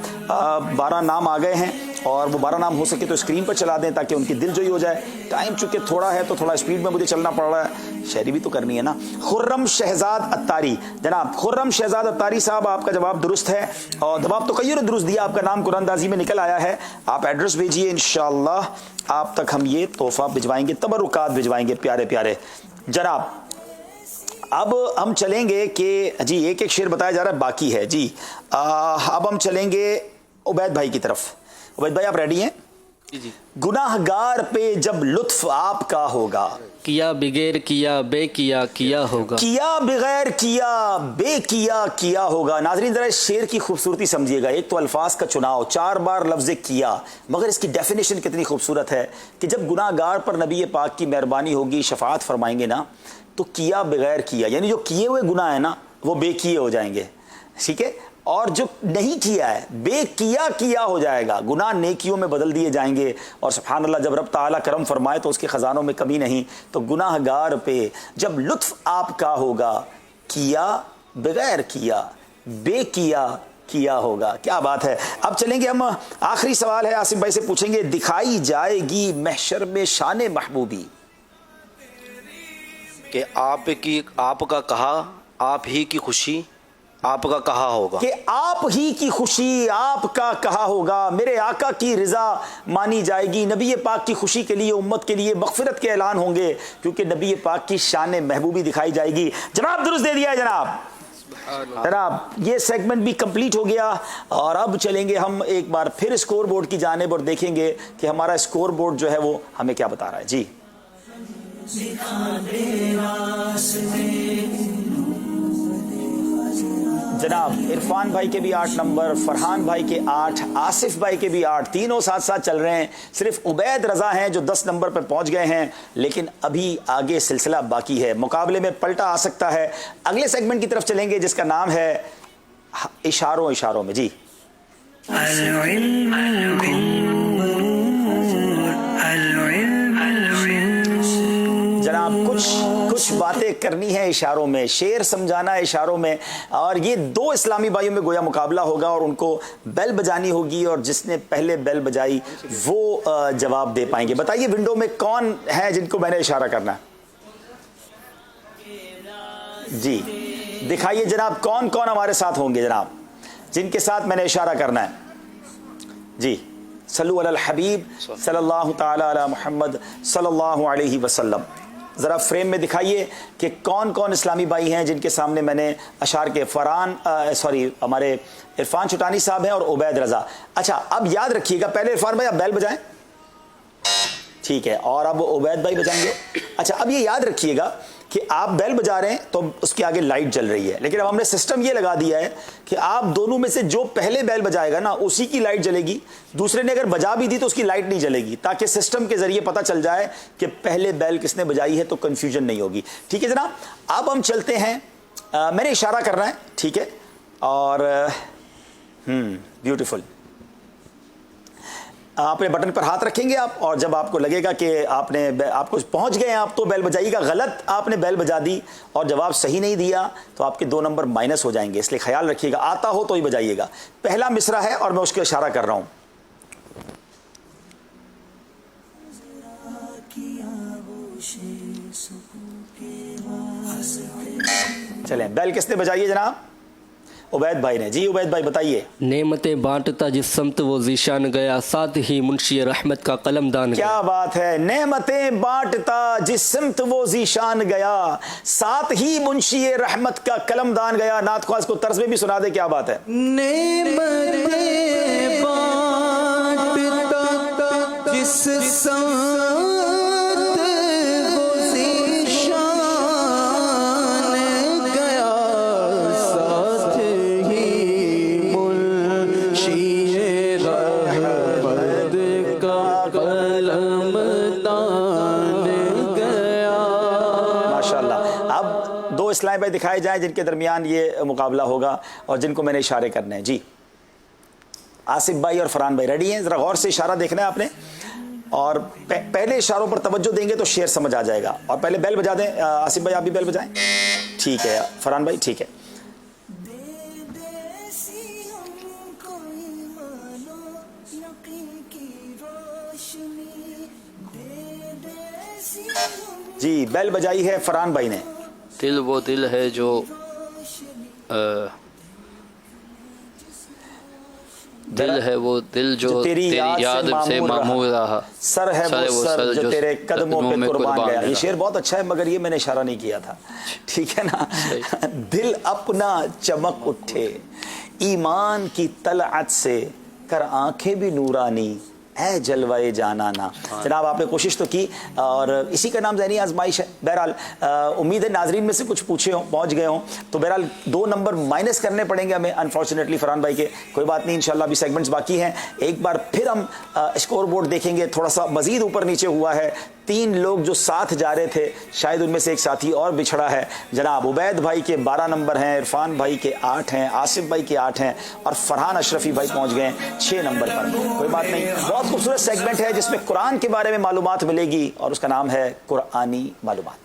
12 नाम आ गए हैं, और वो 12 नाम हो सके तो स्क्रीन पर चला दें ताकि उनकी दिलजोई हो जाए। टाइम चूँकि थोड़ा है तो थोड़ा स्पीड में मुझे चलना पड़ रहा है, शायरी भी तो करनी है ना। खुर्रम शहजाद अत्तारी, जनाब खुर्रम शहजाद अत्तारी साहब आपका जवाब दुरुस्त है, और जवाब तो कई दुरुस्त दिया, आपका नाम कुरानदाजी में निकल आया है। आप एड्रेस भेजिए, इंशाअल्लाह आप तक हम ये तोहफा भिजवाएंगे, तबरुकात भिजवाएंगे प्यारे प्यारे। जनाब अब हम चलेंगे कि जी एक शेर बताया जा रहा है, बाकी है जी। अब हम चलेंगे उबैद भाई की तरफ। उबैद भाई आप रेडी हैं? जी। गुनाहगार पे जब लुत्फ आपका होगा, किया बगैर किया बे किया किया होगा, किया बगैर किया बे किया किया होगा। नाजरीन जरा इस शेर की खूबसूरती समझिएगा। एक तो अल्फाज का चुनाव, 4 बार लफ्ज़ किया, मगर इसकी डेफिनेशन कितनी खूबसूरत है कि जब गुनाहगार पर नबी पाक की मेहरबानी होगी, शफाअत फरमाएंगे ना, तो किया बगैर किया, यानी जो किए हुए गुनाह है ना वो बेकिए हो जाएंगे, ठीक है। اور جو نہیں کیا ہے بے کیا ہو جائے گا. گناہ نیکیوں میں بدل دیے جائیں گے. اور سبحان اللہ جب رب تعالیٰ کرم فرمائے تو اس کے خزانوں میں کمی نہیں. تو گناہ گار پہ جب لطف آپ کا ہوگا, کیا بغیر کیا بے کیا ہوگا. کیا بات ہے. اب چلیں گے ہم, آخری سوال ہے آصف بھائی سے پوچھیں گے, دکھائی جائے گی محشر میں شان محبوبی. کہ آپ کا کہا, آپ ہی کی خوشی آپ کا کہا ہوگا. کہ آپ ہی کی خوشی آپ کا کہا ہوگا. میرے آقا کی رضا مانی جائے گی. نبی پاک کی خوشی کے لیے امت کے لیے مغفرت کے اعلان ہوں گے, کیونکہ نبی پاک کی شان محبوبی دکھائی جائے گی. جناب درست دے دیا ہے جناب. جناب یہ سیگمنٹ بھی کمپلیٹ ہو گیا. اور اب چلیں گے ہم ایک بار پھر اسکور بورڈ کی جانب اور دیکھیں گے کہ ہمارا اسکور بورڈ جو ہے وہ ہمیں کیا بتا رہا ہے. جی جناب عرفان بھائی کے بھی 8 نمبر, فرحان بھائی کے 8, آصف بھائی کے بھی 8, تینوں ساتھ ساتھ چل رہے ہیں. صرف عبید رضا ہیں جو 10 نمبر پہ پہنچ گئے ہیں, لیکن ابھی آگے سلسلہ باقی ہے. مقابلے میں پلٹا آ سکتا ہے. اگلے سیگمنٹ کی طرف چلیں گے جس کا نام ہے اشاروں میں. جی جناب کچھ باتیں کرنی ہے اشاروں میں, شعر سمجھانا ہے اشاروں میں. اور یہ 2 اسلامی بھائیوں میں گویا مقابلہ ہوگا اور ان کو بیل بجانی ہوگی, اور جس نے پہلے بیل بجائی وہ جواب دے پائیں گے. بتائیے ونڈو میں کون ہے جن کو میں نے اشارہ کرنا ہے. جی دکھائیے جناب کون کون ہمارے ساتھ ہوں گے جناب جن کے ساتھ میں نے اشارہ کرنا ہے. جی صلو علی الحبیب صلی اللہ تعالی علی محمد صلی اللہ علیہ وسلم. ذرا فریم میں دکھائیے کہ کون کون اسلامی بھائی ہیں جن کے سامنے میں نے اشار کے. ہمارے عرفان چٹانی صاحب ہیں اور عبید رضا. اچھا اب یاد رکھیے گا, پہلے عرفان بھائی آپ بیل بجائیں, ٹھیک ہے, اور اب عبید بھائی بجائیں گے. اچھا اب یہ یاد رکھیے گا کہ آپ بیل بجا رہے ہیں تو اس کے آگے لائٹ جل رہی ہے, لیکن اب ہم نے سسٹم یہ لگا دیا ہے کہ آپ دونوں میں سے جو پہلے بیل بجائے گا نا اسی کی لائٹ جلے گی. دوسرے نے اگر بجا بھی دی تو اس کی لائٹ نہیں جلے گی, تاکہ سسٹم کے ذریعے پتہ چل جائے کہ پہلے بیل کس نے بجائی ہے, تو کنفیوژن نہیں ہوگی. ٹھیک ہے جناب, اب ہم چلتے ہیں. میں نے اشارہ کرنا ہے, ٹھیک ہے, اور بیوٹیفل. آپ نے بٹن پر ہاتھ رکھیں گے آپ, اور جب آپ کو لگے گا کہ آپ کو پہنچ گئے ہیں آپ, تو بیل بجائیے گا. غلط آپ نے بیل بجا دی اور جواب صحیح نہیں دیا تو آپ کے 2 نمبر مائنس ہو جائیں گے, اس لیے خیال رکھیے گا. آتا ہو تو ہی بجائیے گا. پہلا مصرع ہے اور میں اس کو اشارہ کر رہا ہوں. چلیں بیل کس نے بجائی ہے جناب؟ عبید بھائی نے. جی عبید بھائی بتائیے. نعمتیں بانٹتا جس سمت وہ ذیشان گیا, ساتھ ہی منشی رحمت کا قلم دان گیا. کیا بات ہے. نعمتیں بانٹتا جس سمت وہ ذیشان گیا, ساتھ ہی منشی رحمت کا قلم دان گیا. نعت خواص کو طرز میں بھی سنا دے, کیا بات ہے. نعمتیں بانٹتا جس سمت اسلام بھائی دکھائے جائیں جن کے درمیان یہ مقابلہ ہوگا اور جن کو میں نے اشارے کرنے ہیں. جی آصف بھائی اور فرحان بھائی ریڈی ہیں؟ ذرا غور سے اشارہ دیکھنا ہے آپ نے, اور پہلے اشاروں پر توجہ دیں گے تو شعر سمجھ آ جائے گا. اور پہلے بیل بجا دیں. آصف بھائی آپ بھی بیل بجائیں, ٹھیک ہے. فرحان بھائی ٹھیک ہے. جی بیل بجائی ہے فرحان بھائی نے. دل وہ دل ہے جو دل ہے وہ دل جو تیری یاد سے معمور رہا, سر ہے وہ سر جو تیرے قدموں پہ قربان گیا. یہ شعر بہت اچھا ہے مگر یہ میں نے اشارہ نہیں کیا تھا, ٹھیک ہے نا. دل اپنا چمک اٹھے ایمان کی طلعت سے, کر آنکھیں بھی نورانی اے جلوے جانانا. جناب آپ نے کوشش تو کی, اور اسی کا نام ذہنی آزمائش ہے. بہرحال امید ہے ناظرین میں سے کچھ پہنچ گئے ہوں, تو بہرحال 2 نمبر مائنس کرنے پڑیں گے ہمیں انفارچونیٹلی فرحان بھائی کے. کوئی بات نہیں, انشاءاللہ ابھی سیگمنٹس باقی ہیں. ایک بار پھر ہم اسکور بورڈ دیکھیں گے, تھوڑا سا مزید اوپر نیچے ہوا ہے. 3 लोग जो साथ जा रहे थे, शायद उनमें से एक साथी और बिछड़ा है। जनाब उबैद भाई के 12 नंबर हैं, इरफान भाई के 8 हैं, आसिफ भाई के 8 हैं और फरहान अशरफी भाई पहुंच गए 6 नंबर पर। कोई बात नहीं, बहुत खूबसूरत सेगमेंट है जिसमें कुरान के बारे में मालूमात मिलेगी और उसका नाम है कुरानी मालूमात।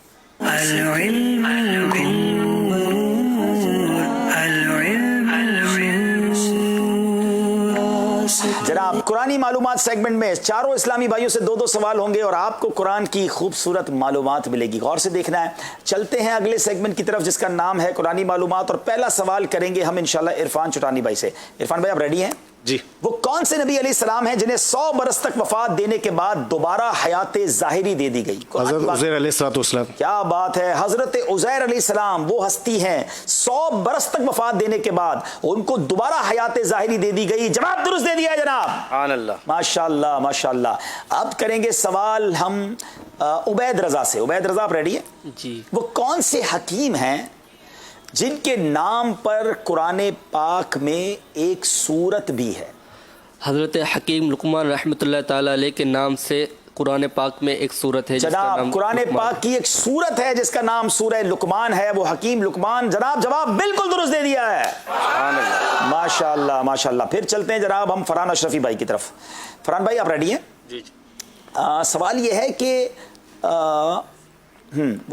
जनाब कुरानी मालूमात सेगमेंट में चारों इस्लामी भाइयों से 2-2 सवाल होंगे और आपको कुरान की खूबसूरत मालूमात मिलेगी। गौर से देखना है। चलते हैं अगले सेगमेंट की तरफ जिसका नाम है कुरानी मालूमात और पहला सवाल करेंगे हम इंशाल्लाह इरफान चुटानी भाई से। इरफान भाई आप रेडी हैं? जी। वो कौन से नबी अलैहिस्सलाम हैं जिन्हें 100 बरस तक वफात देने के बाद दोबारा हयात ज़ाहिरी दे दी गई? हज़रत उज़ैर अलैहिस्सलाम। क्या बात है, हजरत उज़ैर अलैहिस्सलाम वो हस्ती हैं 100 बरस तक वफात देने के बाद उनको दोबारा हयात ज़ाहिरी दे दी गई। जवाब दुरुस्त दे दिया है जनाब, माशाअल्लाह माशाअल्लाह। अब करेंगे सवाल हम उबैद रजा से। उबैद रजा आप रेडी है? जी। वो कौन से हकीम हैं जिनके नाम पर कुरान पाक में एक सूरत भी है? हज़रत हकीम लुकमान रहमतुल्लाह ताला अलैह के नाम से कुरान पाक में एक सूरत है जनाब। कुरान पाक की एक सूरत है जिसका नाम सूरह लुकमान है, वो हकीम लुकमान। जनाब जवाब बिल्कुल दुरुस्त दे दिया है, माशाअल्लाह माशाअल्लाह। फिर चलते हैं जनाब हम फरहान अशरफी भाई की तरफ। फरहान भाई आप रेडी हैं? जी। सवाल ये है कि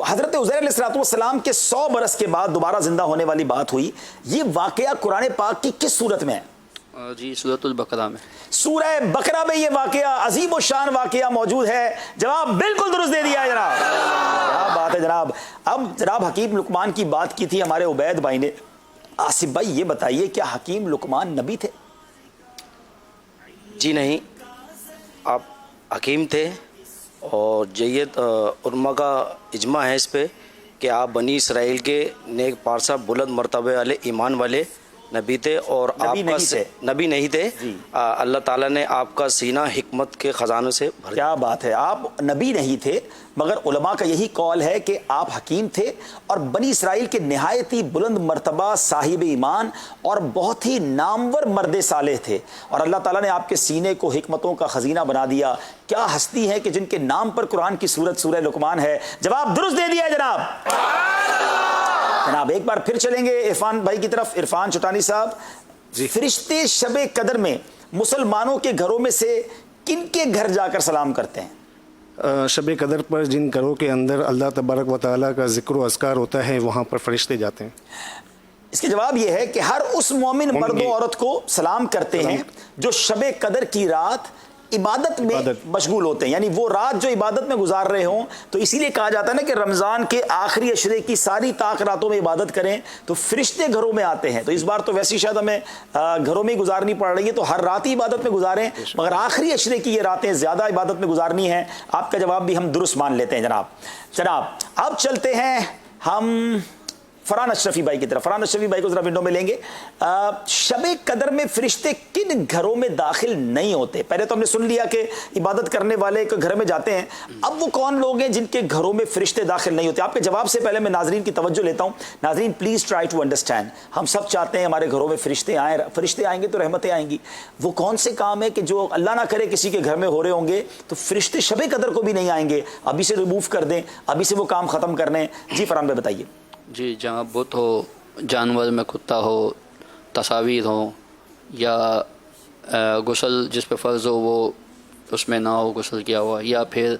हजरत उज़ैर अलैहिस्सलाम के 100 बरस के बाद दोबारा जिंदा होने वाली बात हुई, ये वाकया कुरान पाक की किस सूरत में है? जी सूरतुल बकरा में। सूरह बकरा में ये वाकया, अजीब व शान वाकया मौजूद है। जवाब बिल्कुल दुरुस्त दे दिया है जनाब, क्या बात है जनाब। अब जनाब हकीम लुकमान की बात की थी हमारे उबैद भाई ने। आसिफ भाई ये बताइए क्या हकीम लुकमान नबी थे? जी नहीं, आप हकीम थे और जय्यद उलमा का इजमा है इस पे कि आप बनी इसराइल के नेक पारसा बुलंद मर्तबे वाले ईमान वाले नबी थे और आपका नबी नहीं थे। अल्लाह ताला ने आपका सीना हिकमत के खजानों से भर। क्या बात है, आप नबी नहीं थे मगर उलमा का यही कौल है कि आप हकीम थे और बनी इसराइल के निहायत ही बुलंद मर्तबा साहिब ईमान और बहुत ही नामवर मर्द सालेह थे और अल्लाह ताला ने आपके सीने को हिकमतों का खजीना बना दिया। क्या हस्ती है कि जिनके नाम पर कुरान की सूरत सूरह लुकमान है? जवाब दुरुस्त दे दिया है जनाब। एक बार फिर चलेंगे इरफान भाई की तरफ। इरफान चुटानी साहब, फरिश्ते शबे कदर में मुसलमानों के घरों में से किनके घर जाकर सलाम करते हैं? शबे कदर पर जिन घरों के अंदर अल्लाह तबारक व तआला का जिक्र व अज़कार होता है वहाँ पर फरिश्ते जाते हैं। इसके जवाब यह है कि हर उस मोमिन मर्द औरत को सलाम करते हैं जो शबे कदर की रात इबादत में मशगूल होते हैं, यानी वो रात जो इबादत में गुजार रहे हों। तो इसीलिए कहा जाता है ना कि रमज़ान के आखिरी अशरे की सारी ताक रातों में इबादत करें तो फरिश्ते घरों में आते हैं। तो इस बार तो वैसे शायद हमें घरों में ही गुजारनी पड़ रही है, तो हर रात ही इबादत में गुजारें, मगर आखिरी अशरे की ये रातें ज़्यादा इबादत में गुजारनी है। आपका जवाब भी हम दुरुस्त मान लेते हैं जनाब। अब चलते हैं हम फरहान अशरफी भाई की तरफ। फरहान अशरफी भाई को जरा विंडो में लेंगे। शबे कदर में फरिश्ते किन घरों में दाखिल नहीं होते? पहले तो हमने सुन लिया कि इबादत करने वाले के घर में जाते हैं, अब वो कौन लोग हैं जिनके घरों में फरिश्ते दाखिल नहीं होते? आपके जवाब से पहले मैं नाजरीन की तवज्जो लेता हूँ। नाजरीन प्लीज ट्राई टू अंडरस्टैंड। हम सब चाहते हैं हमारे घरों में फरिश्ते आए, फरिश्ते आएंगे तो रहमतें आएंगी। वो कौन से काम है कि जो अल्लाह ना करे किसी के घर में हो रहे होंगे तो फरिश्ते शबे कदर को भी नहीं आएंगे? अभी से रिमूव कर दें, अभी से वो काम खत्म कर लें। जी फरहान भाई बताइए। जी, जहाँ बुत हो, जानवर में कुत्ता हो, तस्वीर हो, या गुस्ल जिस पे फ़र्ज़ हो वो उसमें ना हो गुस्ल किया हुआ, या फिर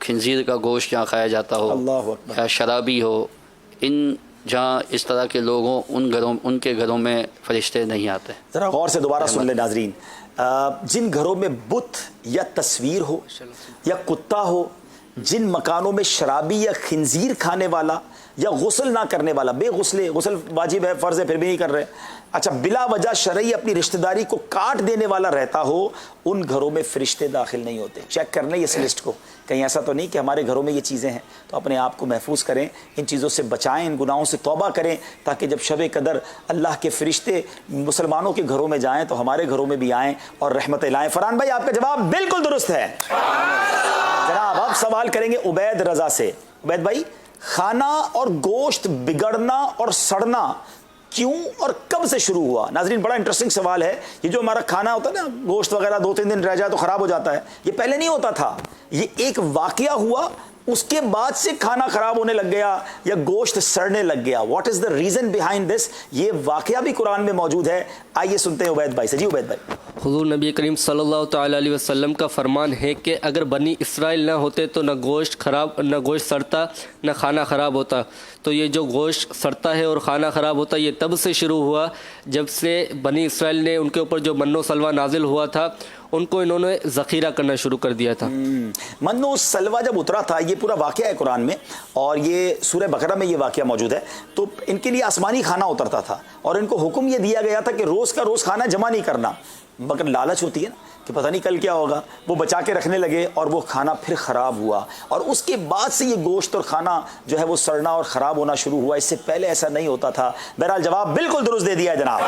खिंजीर का गोश्त जहाँ खाया जाता हो, या शराबी हो, इन जहाँ इस तरह के लोग हों उनके घरों में फरिश्ते नहीं आते। ज़रा गौर से दोबारा सुन ले नाजरीन। जिन घरों में बुत या तस्वीर हो या कुत्ता हो, जिन मकानों में शराबी या खिंजीर खाने वाला या गुस्ल ना करने वाला, बेगुस्ले, गुस्ल वाजिब है फ़र्ज़ है फिर भी नहीं कर रहे, अच्छा बिला वजह शरई अपनी रिश्तेदारी को काट देने वाला रहता हो, उन घरों में फरिश्ते दाखिल नहीं होते। चेक कर लें इस लिस्ट को, कहीं ऐसा तो नहीं कि हमारे घरों में ये चीज़ें हैं। तो अपने आप को महफूज करें, इन चीज़ों से बचाएं, इन गुनाहों से तौबा करें, ताकि जब शब कदर अल्लाह के फरिश्ते मुसलमानों के घरों में जाएँ तो हमारे घरों में भी आएँ और रहमत लाएँ। फरहान भाई आपका जवाब बिल्कुल दुरुस्त है जनाब। अब सवाल करेंगे उबैद रजा से। उबैद भाई, खाना और गोश्त बिगड़ना और सड़ना کیوں اور کب سے شروع ہوا؟ ناظرین بڑا انٹرسٹنگ سوال ہے. یہ جو ہمارا کھانا ہوتا ہے نا، گوشت وغیرہ 2-3 دن رہ جائے تو خراب ہو جاتا ہے، یہ پہلے نہیں ہوتا تھا. یہ ایک واقعہ ہوا، اس کے بعد سے کھانا خراب ہونے لگ گیا یا گوشت سڑنے لگ گیا. What is the reason behind this? یہ واقعہ بھی قرآن میں موجود ہے. آئیے سنتے ہیں عبید بھائی سے. جی عبید بھائی. حضور نبی کریم صلی اللہ تعالیٰ علیہ وسلم کا فرمان ہے کہ اگر بنی اسرائیل نہ ہوتے تو نہ گوشت سڑتا نہ کھانا خراب ہوتا. تو یہ جو گوشت سڑتا ہے اور کھانا خراب ہوتا یہ تب سے شروع ہوا جب سے بنی اسرائیل نے ان کے اوپر جو من و سلوہ نازل ہوا تھا ان کو انہوں نے ذخیرہ کرنا شروع کر دیا تھا. من و سلوہ جب اترا تھا، یہ پورا واقعہ ہے قرآن میں، اور یہ سورہ بقرہ میں یہ واقعہ موجود ہے. تو ان کے لیے آسمانی کھانا اترتا تھا اور ان کو حکم یہ دیا گیا تھا کہ روز کا روز کھانا جمع نہیں کرنا. مگر لالچ ہوتی ہے نا کہ پتہ نہیں کل کیا ہوگا، وہ بچا کے رکھنے لگے اور وہ کھانا پھر خراب ہوا، اور اس کے بعد سے یہ گوشت اور کھانا جو ہے وہ سڑنا اور خراب ہونا شروع ہوا. اس سے پہلے ایسا نہیں ہوتا تھا. بہرحال جواب بالکل درست دے دیا ہے جناب.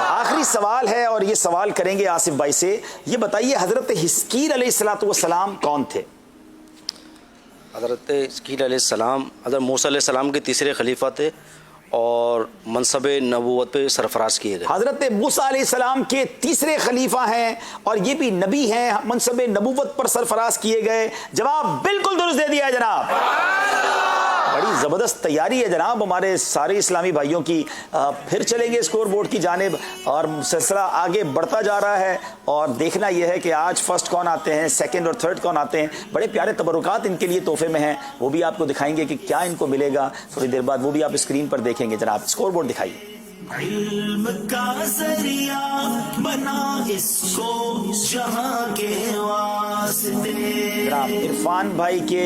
آخری سوال ہے اور یہ سوال کریں گے آصف بھائی سے. یہ بتائیے حضرت حزقیل علیہ السلام کون تھے؟ حضرت حزقیل علیہ السلام حضرت موسیٰ علیہ السلام کے تیسرے خلیفہ تھے اور منصب نبوت پہ سرفراز کیے گئے. حضرت موسیٰ علیہ السلام کے تیسرے خلیفہ ہیں اور یہ بھی نبی ہیں، منصب نبوت پر سرفراز کیے گئے. جواب بالکل درست دے دیا ہے جناب. بڑی زبردست تیاری ہے جناب ہمارے سارے اسلامی بھائیوں کی. پھر چلیں گے اسکور بورڈ کی جانب اور سلسلہ آگے بڑھتا جا رہا ہے، اور دیکھنا یہ ہے کہ آج فرسٹ کون آتے ہیں، سیکنڈ اور تھرڈ کون آتے ہیں. بڑے پیارے تبرکات ان کے لیے تحفے میں ہیں، وہ بھی آپ کو دکھائیں گے کہ کیا ان کو ملے گا تھوڑی دیر بعد. وہ بھی آپ اسکرین پر دیکھیں گے. جناب اسکور بورڈ دکھائیے. علم کا ذریعہ بنا اس کو جہاں کے واسطے. جناب عرفان بھائی کے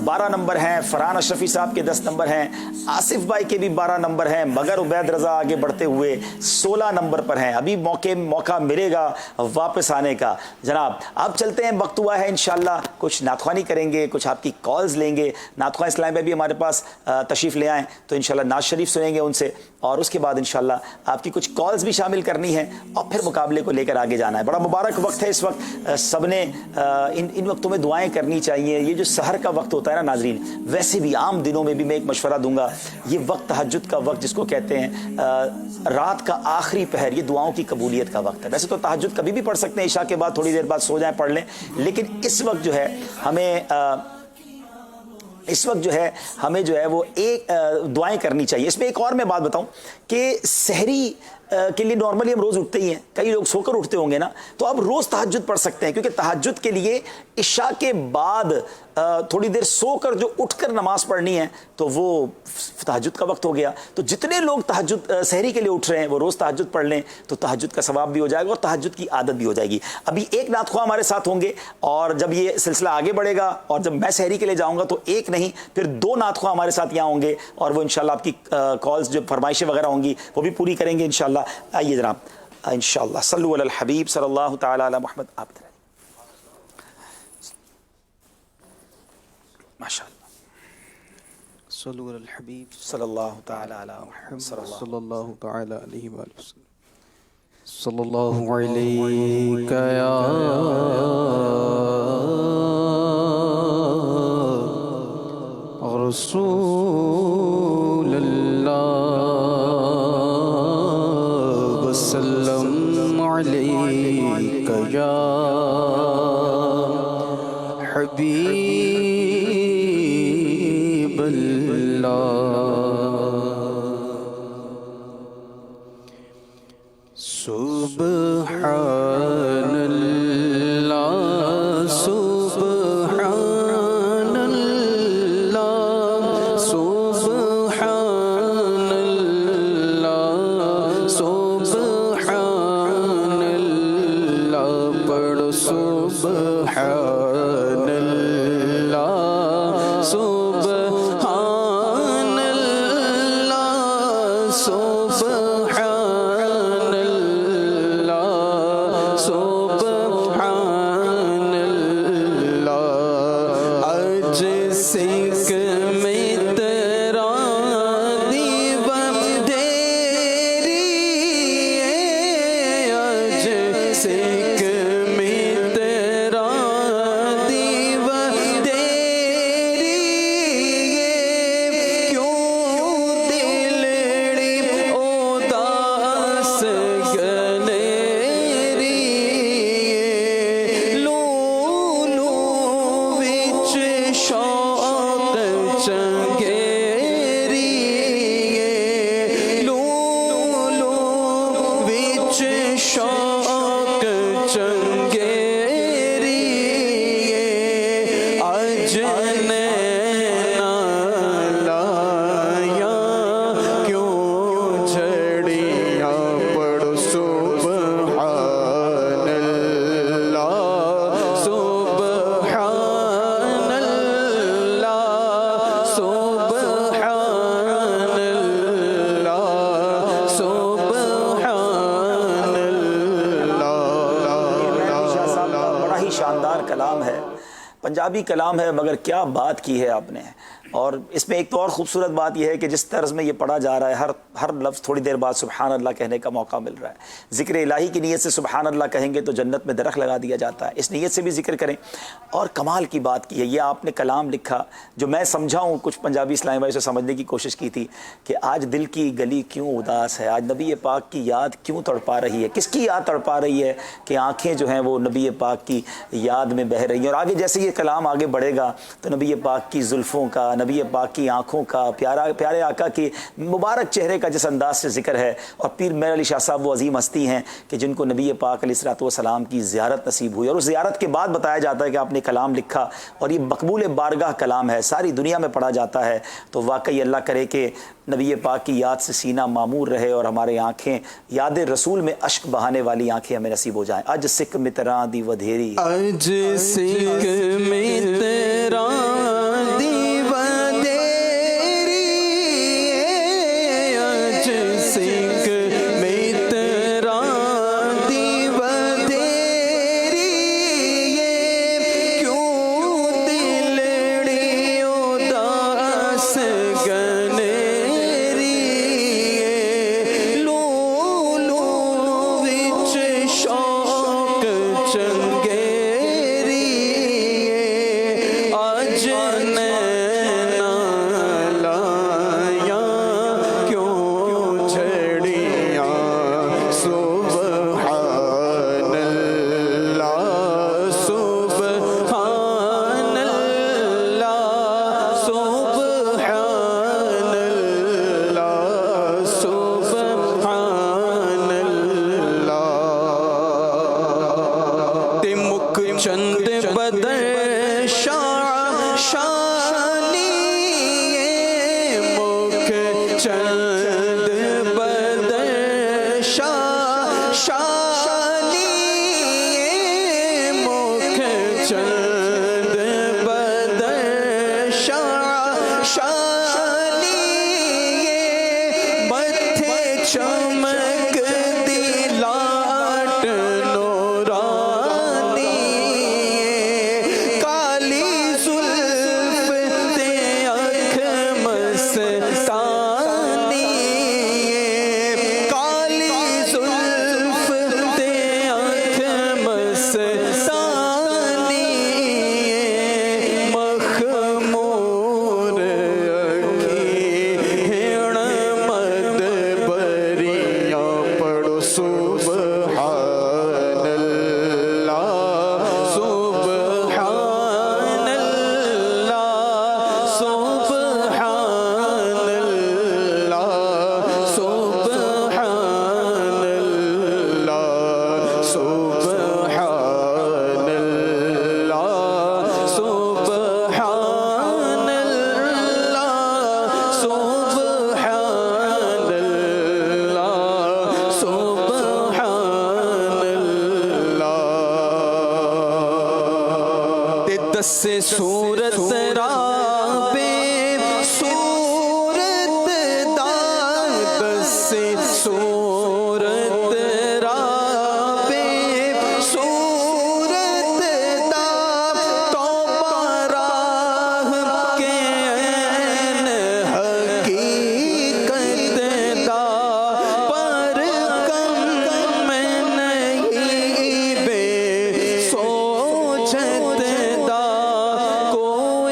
12 نمبر ہیں، فرحان اشرفی صاحب کے 10 نمبر ہیں، آصف بھائی کے بھی 12 نمبر ہیں، مگر عبید رضا آگے بڑھتے ہوئے 16 نمبر پر ہیں. ابھی موقع ملے گا واپس آنے کا. جناب اب چلتے ہیں، وقت ہوا ہے انشاءاللہ کچھ نعت خوانی کریں گے، کچھ آپ کی کالز لیں گے. نعت خواں اسلام میں بھی ہمارے پاس تشریف لے آئیں تو انشاءاللہ نعت شریف سنیں گے ان سے، اور اس کے بعد انشاءاللہ آپ کی کچھ کالز بھی شامل کرنی ہے اور پھر مقابلے کو لے کر آگے جانا ہے. بڑا مبارک وقت ہے اس وقت. سب نے ان وقتوں میں دعائیں کرنی چاہیے. یہ جو سحر کا وقت ہوتا ہے نا ناظرین، ویسے بھی عام دنوں میں بھی میں ایک مشورہ دوں گا، یہ وقت تہجد کا وقت جس کو کہتے ہیں، رات کا آخری پہر، یہ دعاؤں کی قبولیت کا وقت ہے. ویسے تو تہجد کبھی بھی پڑھ سکتے ہیں، عشاء کے بعد تھوڑی دیر بعد سو جائیں پڑھ لیں، لیکن اس وقت جو ہے ہمیں جو ہے وہ ایک دعائیں کرنی چاہیے. اس میں ایک اور میں بات بتاؤں کہ سحری کے لیے نارملی ہم روز اٹھتے ہی ہیں، کئی لوگ سو کر اٹھتے ہوں گے نا، تو آپ روز تہجد پڑھ سکتے ہیں، کیونکہ تہجد کے لیے عشاء کے بعد تھوڑی دیر سو کر جو اٹھ کر نماز پڑھنی ہے تو وہ تہجد کا وقت ہو گیا. تو جتنے لوگ تہجد سحری کے لیے اٹھ رہے ہیں وہ روز تہجد پڑھ لیں تو تہجد کا ثواب بھی ہو جائے گا اور تہجد کی عادت بھی ہو جائے گی. ابھی ایک نعت خواں ہمارے ساتھ ہوں گے، اور جب یہ سلسلہ آگے بڑھے گا اور جب میں سحری کے لیے جاؤں گا تو ایک نہیں پھر 2 نعت خواں ہمارے ساتھ یہاں ہوں گے، اور وہ انشاءاللہ آپ کی کالز جو فرمائشیں وغیرہ ہوں گی وہ بھی پوری کریں گے انشاءاللہ. آئیے جناب انشاءاللہ صلو علی الحبیب صلی اللہ تعالی علی محمد. آپ ماشاءاللہ صلو علی الحبیب صلی اللہ تعالی علی محمد صلی اللہ تعالی علیہ وآلہ وسلم. صلی اللہ علیہ یا رسول اللہ وسلم علیک یا حبیب اللہ. سبحان اللہ سبحان اللہ سبحان اللہ سبحان اللہ. پڑھو سبحان اللہ سبحان اللہ سبحان اللہ سبحان اللہ. اج سکھ میں تیرا دیوا تیری اج سکھ میں تیرا دیوا تیری کیوں دلڑی کلام ہے، پنجابی کلام ہے، مگر کیا بات کی ہے آپ نے. اور اس میں ایک تو اور خوبصورت بات یہ ہے کہ جس طرز میں یہ پڑھا جا رہا ہے، ہر لفظ تھوڑی دیر بعد سبحان اللہ کہنے کا موقع مل رہا ہے. ذکر الہی کی نیت سے سبحان اللہ کہیں گے تو جنت میں درخت لگا دیا جاتا ہے، اس نیت سے بھی ذکر کریں. اور کمال کی بات کی ہے یہ آپ نے کلام لکھا جو میں سمجھا ہوں، کچھ پنجابی اسلامی بھائی سے سمجھنے کی کوشش کی تھی کہ آج دل کی گلی کیوں اداس ہے، آج نبی پاک کی یاد کیوں تڑپا رہی ہے. کس کی یاد تڑپا رہی ہے کہ آنکھیں جو ہیں وہ نبی پاک کی یاد میں بہہ رہی ہیں. اور آگے جیسے یہ کلام آگے بڑھے گا تو نبی پاک کی زلفوں کا، نبی پاک کی آنکھوں کا، پیارے آقا کی مبارک چہرے کا جس انداز سے ذکر ہے. اور پیر میر علی شاہ صاحب وہ عظیم ہستی ہیں کہ جن کو نبی پاک علیہ الصلوۃ والسلام کی زیارت نصیب ہوئی، اور اس زیارت کے بعد بتایا جاتا ہے کہ آپ نے کلام لکھا اور یہ مقبول بارگاہ کلام ہے، ساری دنیا میں پڑھا جاتا ہے. تو واقعی اللہ کرے کہ نبی پاک کی یاد سے سینہ معمور رہے اور ہمارے آنکھیں یاد رسول میں اشک بہانے والی آنکھیں ہمیں نصیب ہو جائیں. اج سکھ متراں دی ودھیری، اج سکھ متراں دی چند بدر شانی مکھ چند بدر شانی مکھ چند بدر شانی متھے چمک دی لاٹ نورانی کالی زلف تے اکھ مستانی کالی زلف تے اکھ مستانی مخمور اکھی ہن مد بریاں پڑھو سبحان اللہ سبحان اللہ سبحان اللہ سبحان اللہ سبحان اللہ سبحان اللہ سبحان اللہ سبحان اللہ تے دسے صورت رابے صورت دا دسے صورت رابے صورت دا توبہ راہ کے عین حقیقت دا پر کم میں نہیں بے سوچت دا کوئی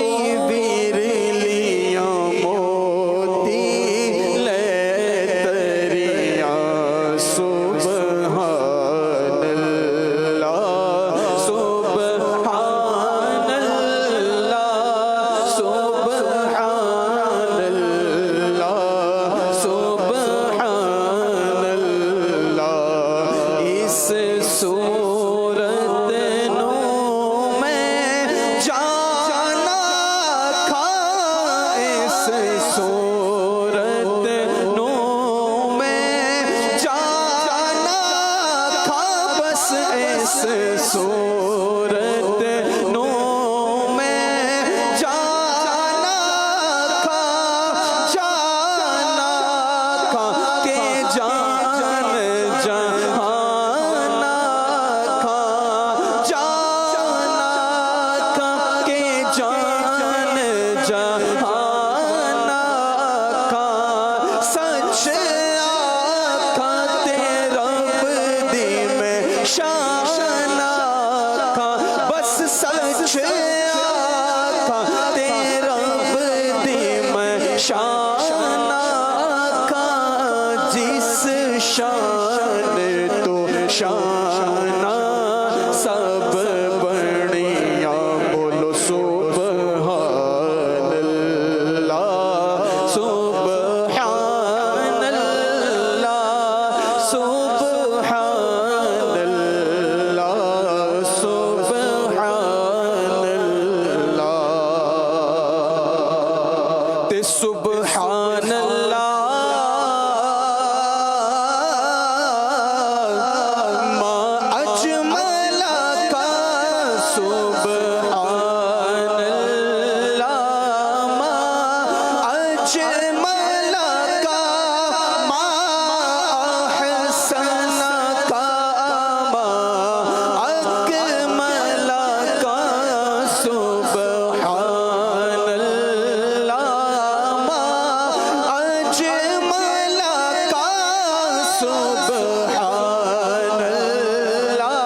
سبحان اللہ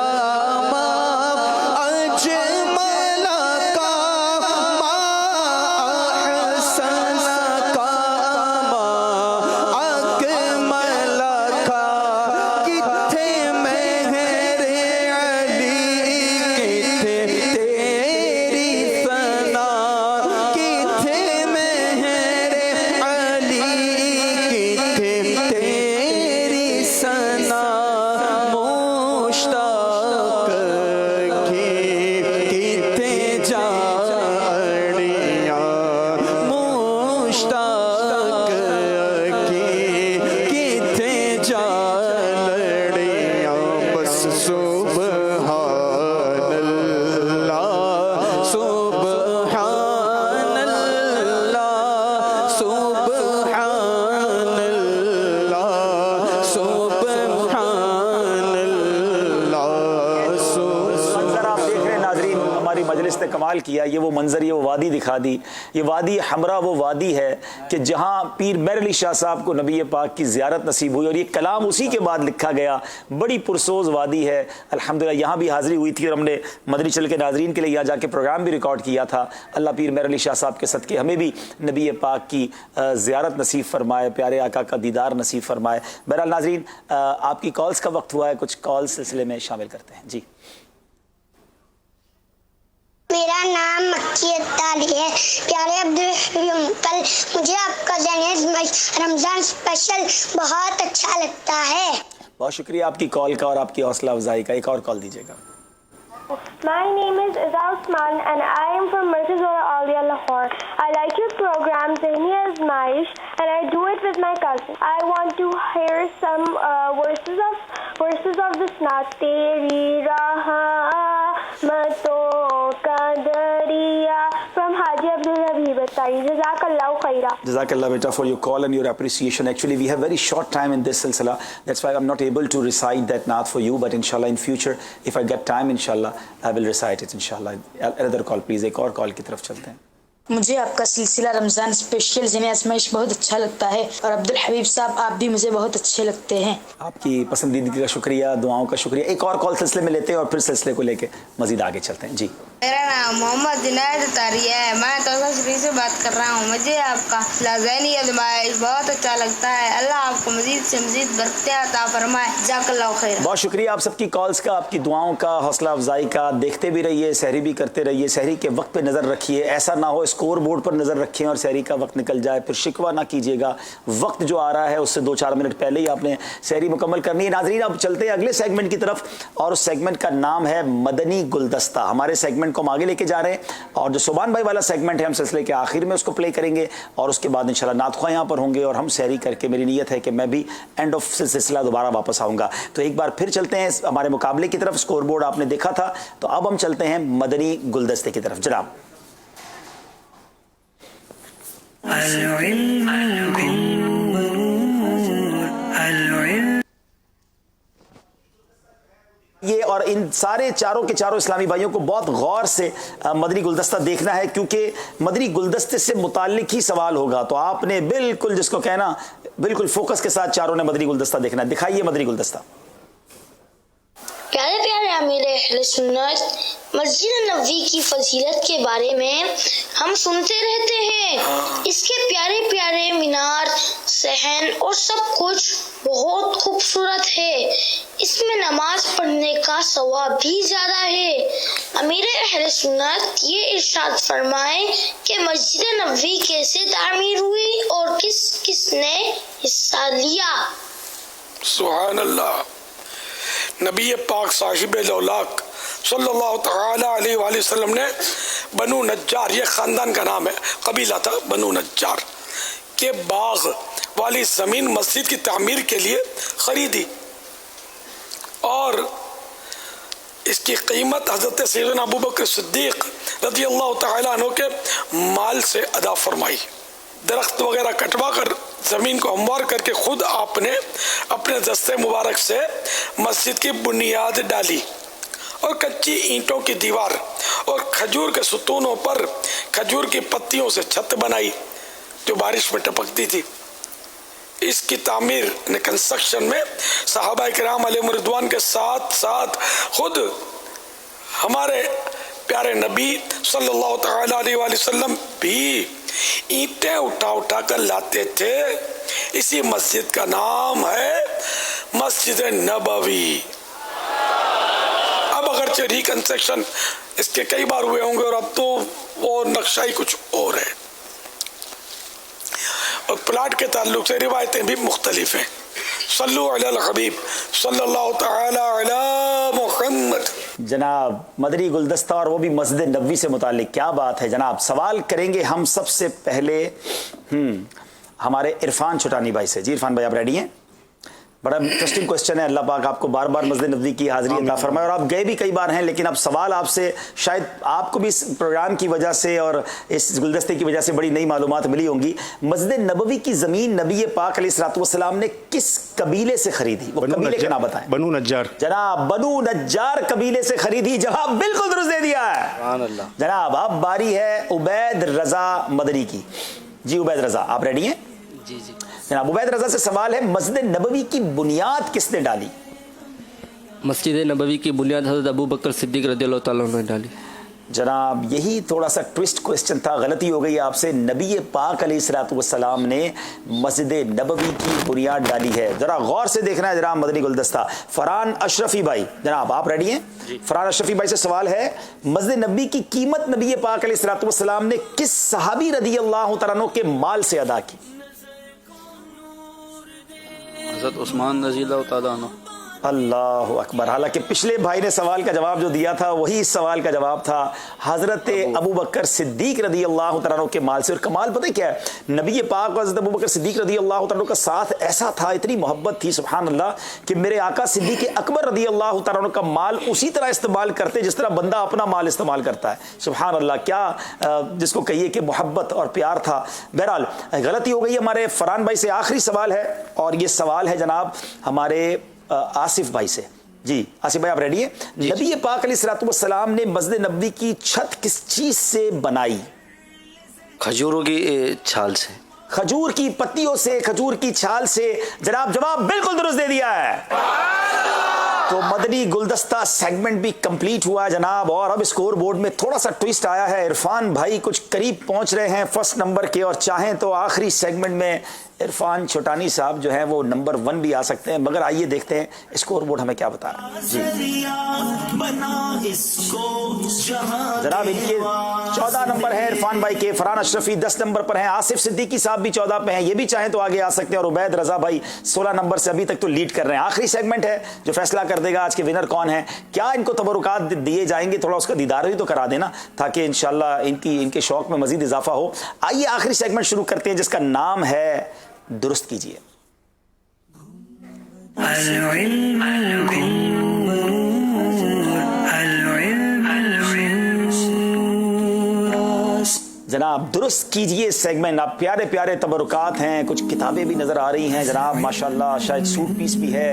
ما اجمل کا ما احسن کا ما اکمل کا کتھے مہر علی کتھے تیری ثنا کتھے مہر علی کتھے تیری ثنا مشتاق کی کتھے جاڑیاں مشتاق کی کتھے جاڑیاں بس سبحان اللہ سبحان اللہ سبحان اللہ سبحان اللہ منظر آپ دیکھ رہے ہیں ناظرین، ہماری مجلس نے کمال کیا. یہ وہ منظر، یہ وہ وادی دکھا دی. یہ وادی حمرا وہ وادی ہے کہ جہاں پیر مہر علی شاہ صاحب کو نبی پاک کی زیارت نصیب ہوئی، اور یہ کلام اسی کے بعد لکھا گیا. بڑی پرسوز وادی ہے الحمدللہ. یہاں بھی حاضری ہوئی تھی اور ہم نے مدنی چل کے ناظرین کے لیے یہاں جا کے پروگرام بھی ریکارڈ کیا تھا. اللہ پیر مہر علی شاہ صاحب کے صدقے ہمیں بھی نبی پاک کی زیارت نصیب فرمائے، پیارے آقا کا دیدار نصیب فرمائے. بہرحال ناظرین، آپ کی کالز کا وقت ہوا ہے، کچھ کال سلسلے میں شامل کرتے ہیں. جی میرا نام مکی اتاری ہے. پیارے عبدالحبیب انکل، مجھے آپ کا رمضان اسپیشل بہت اچھا لگتا ہے. بہت شکریہ آپ کی کال کا اور آپ کی حوصلہ افزائی کا. ایک اور کال دیجیے گا. My name is Iza Usman and I am from Mirza Zohra Alia, Lahore. I like your program Zehni Azmaish and I do it with my cousin. I want to hear some verses of this naat. Teri rahmaton ka dariya from Haji Abdul Habib Attari. Jazakallahu khaira. Jazakallah beta for your call and your appreciation. Actually we have very short time in this silsila. That's why I'm not able to recite that naat for you, but inshallah in future if I get time inshallah I will recite it inshallah. Another call please. ایک اور کال کی طرف چلتے ہیں. مجھے آپ کا سلسلہ رمضان اسپیشل زینی آزمائش بہت اچھا لگتا ہے اور عبدالحبیب صاحب آپ بھی مجھے بہت اچھے لگتے ہیں. آپ کی پسندیدگی کا شکریہ، دعاؤں کا شکریہ. ایک اور کال سلسلے میں لیتے ہیں اور پھر سلسلے کو لے کے مزید آگے چلتے ہیں. جی میرا نام محمد جنید اتاری ہے. میں توسا شریف سے بات کر رہا ہوں. مجھے آپ کا ذہنی آزمائش بہت اچھا لگتا ہے. اللہ آپ کو مزید سے مزید برکتیں عطا فرمائے. جزاک اللہ خیر. بہت شکریہ آپ سب کی کالز کا، آپ کی دعاؤں کا، حوصلہ افزائی کا. دیکھتے بھی رہیے، سحری بھی کرتے رہیے. سحری کے وقت پہ نظر رکھیے، ایسا نہ ہو اسکور بورڈ پر نظر رکھیں اور سحری کا وقت نکل جائے پھر شکوہ نہ کیجیے گا. وقت جو آ رہا ہے اس سے 2-4 منٹ پہلے ہی آپ نے سحری مکمل کرنی ہے. ناظرین اب چلتے ہیں اگلے سیگمنٹ کی طرف اور اس سیگمنٹ کا نام ہے مدنی گلدستہ. ہمارے سیگمنٹ کو ہم آگے لے کے جا رہے ہیں اور جو سبحان بھائی والا سیگمنٹ ہے ہم سلسلے کے آخر میں اس کو پلے کریں گے اور اس کے بعد انشاءاللہ نعت خواہ یہاں پر ہوں گے اور ہم سحری کر کے میری نیت ہے کہ میں بھی اینڈ آف سلسلہ دوبارہ واپس آؤں گا. تو ایک بار پھر چلتے ہیں ہمارے مقابلے کی طرف. اسکور بورڈ آپ نے دیکھا تھا تو اب ہم چلتے ہیں مدنی گلدستے کی طرف. جناب یہ اور ان سارے چاروں کے چاروں اسلامی بھائیوں کو بہت غور سے مدنی گلدستہ دیکھنا ہے کیونکہ مدنی گلدستے سے متعلق ہی سوال ہوگا. تو آپ نے بالکل جس کو کہنا بالکل فوکس کے ساتھ چاروں نے مدنی گلدستہ دیکھنا ہے. دکھائیے مدنی گلدستہ. پیارے پیارے امیر اہل سنت، مسجد نبوی کی فضیلت کے بارے میں ہم سنتے رہتے ہیں. اس کے پیارے پیارے مینار، صحن اور سب کچھ بہت خوبصورت ہے. اس میں نماز پڑھنے کا ثواب بھی زیادہ ہے. امیر اہل سنت یہ ارشاد فرمائیں کہ مسجد نبوی کیسے تعمیر ہوئی اور کس کس نے حصہ لیا. سبحان اللہ. نبی پاک صاحب لولاک صلی اللہ تعالی علیہ وآلہ وسلم نے بنو نجار، یہ خاندان کا نام ہے، قبیلہ تھا بنو نجار کے باغ والی زمین مسجد کی تعمیر کے لیے خریدی اور اس کی قیمت حضرت سیدنا ابوبکر صدیق رضی اللہ تعالی عنہ کے مال سے ادا فرمائی. درخت وغیرہ کٹوا کر زمین کو ہموار کر کے خود آپ نے اپنے دستے مبارک سے مسجد کی بنیاد ڈالی اور کچی اینٹوں کی دیوار اور کھجور کے ستونوں پر کھجور کی پتیوں سے چھت بنائی جو بارش میں ٹپکتی تھی. इसकी तामीर ने कंस्ट्रक्शन में सहाबा किराम अलैहिम रिदवान के साथ साथ खुद हमारे प्यारे नबी सल्लल्लाहु तआला अलैहि वसल्लम भी ईंटें उठा उठा कर लाते थे। इसी मस्जिद का नाम है मस्जिद नबवी। अब अगरचे रिकंस्ट्रक्शन इसके कई बार हुए होंगे और अब तो वो नक्शा ही कुछ और है और प्लाट के ताल्लुक से रिवायतें भी मुख्तलिफ हैं। सल्लु अलल हबीब सल्लल्लाहु तआला अला मुहम्मद। जनाब मदनी गुलदस्ता और वो भी मस्जिद नबवी से मुतालिक, क्या बात है जनाब। सवाल करेंगे हम सबसे पहले हमारे इरफान छुटानी भाई से। जी इरफान भाई आप रेडी हैं? बड़ा इंटरेस्टिंग क्वेश्चन है। अल्लाह पाक आपको बार बार मस्जिद नबवी की हाजिरी अता फरमाए और आप गए भी कई बार हैं, लेकिन अब सवाल आपसे शायद आपको भी इस प्रोग्राम की वजह से और इस गुलदस्ते की वजह से बड़ी नई मालूमात मिली होंगी। मस्जिद नबवी की ज़मीन नबी पाक अलैहिस्सलाम ने किस कबीले से खरीदी? वो कबीले का नाम बताएं। बनु नज्जार। जनाब बनु नज्जार कबीले से खरीदी। जवाब बिल्कुल दुरुस्त दे दिया है जनाब। अब बारी है उबैद रजा मदनी की। जी उबैद रजा आप रेडी हैं? जी जी जनाब उबैद रजा से सवाल है, मस्जिद नबवी की बुनियाद किसने डाली? मस्जिद नबवी की बुनियाद हज़रत अबू बकर सिद्दीक़ रज़ियल्लाहु ताला अन्हु ने डाली। जनाब यही थोड़ा सा ट्विस्ट क्वेश्चन था, गलती हो गई आपसे। नबी पाक अलैहिस्सलाम ने मस्जिद नबवी की बुनियाद डाली है। जरा गौर से देखना है जनाब मदनी गुलदस्ता। फरहान अशरफी भाई जनाब आप रेडी हैं? फरहान अशरफी भाई से सवाल है, मस्जिद नबवी की कीमत नबी पाक अलैहिस्सलाम ने किस सहाबी रज़ियल्लाहु तआला अन्हु के माल से अदा की? हज़रत उस्मान रज़ियल्लाहु ताला अन्हु। अल्लाह अकबर। हालांकि पिछले भाई ने सवाल का जवाब जो दिया था वही इस सवाल का जवाब था, हज़रत अबू बकर सिद्दीक रज़ियल्लाहु तआला अन्हु के माल से। और कमाल पता है क्या है, नबी पाक हज़रत अबू बकर सिद्दीक रज़ियल्लाहु तआला अन्हु का साथ ऐसा था, इतनी मोहब्बत थी सुभान अल्लाह, कि मेरे आका सिद्दीक अकबर रज़ियल्लाहु तआला अन्हु का माल उसी तरह इस्तेमाल करते जिस तरह बंदा अपना माल इस्तेमाल करता है। सुभान अल्लाह, क्या जिसको कहिए कि मोहब्बत और प्यार था। बहरहाल गलती हो गई हमारे फरहान भाई से। आखिरी सवाल है और ये सवाल है जनाब हमारे आसिफ भाई से। जी आसिफ भाई आप रेडी हैं? नबी पाक अलैहिस्सलाम ने मस्जिद नबवी की छत किस चीज से बनाई? खजूरों की छाल से। खजूर की पत्तियों से, खजूर की छाल से। जनाब जवाब बिल्कुल दुरुस्त दे दिया है। तो मदनी गुलदस्ता सेगमेंट भी कंप्लीट हुआ है जनाब। और अब स्कोर बोर्ड में थोड़ा सा ट्विस्ट आया है। इरफान भाई कुछ करीब पहुंच रहे हैं फर्स्ट नंबर के, और चाहें तो आखिरी सेगमेंट में इरफान छोटानी साहब जो है वो नंबर 1 भी आ सकते हैं। मगर आइए देखते हैं स्कोर बोर्ड हमें क्या बता रहा है। जनाब इनके 14 नंबर है इरफान भाई के, फरहान अशरफी 10 नंबर पर हैं, आसिफ सिद्दीकी साहब भी 14 पे हैं, ये भी चाहें तो आगे आ सकते हैं, और उबैद रजा भाई 16 नंबर से अभी तक तो लीड कर रहे हैं। आखिरी सेगमेंट है जो फैसला कर देगा आज के विनर कौन है। क्या इनको तबरुकात दिए जाएंगे, थोड़ा उसका दीदार भी तो करा देना ताकि इंशाल्लाह इनके शौक में मजीद इजाफा हो। आइए आखिरी सेगमेंट शुरू करते हैं जिसका नाम है दुरुस्त कीजिए। जनाब दुरुस्त कीजिए सेगमेंट। आप प्यारे प्यारे तबरुकात हैं, कुछ किताबें भी नजर आ रही हैं जनाब माशाल्लाह, शायद सूट पीस भी है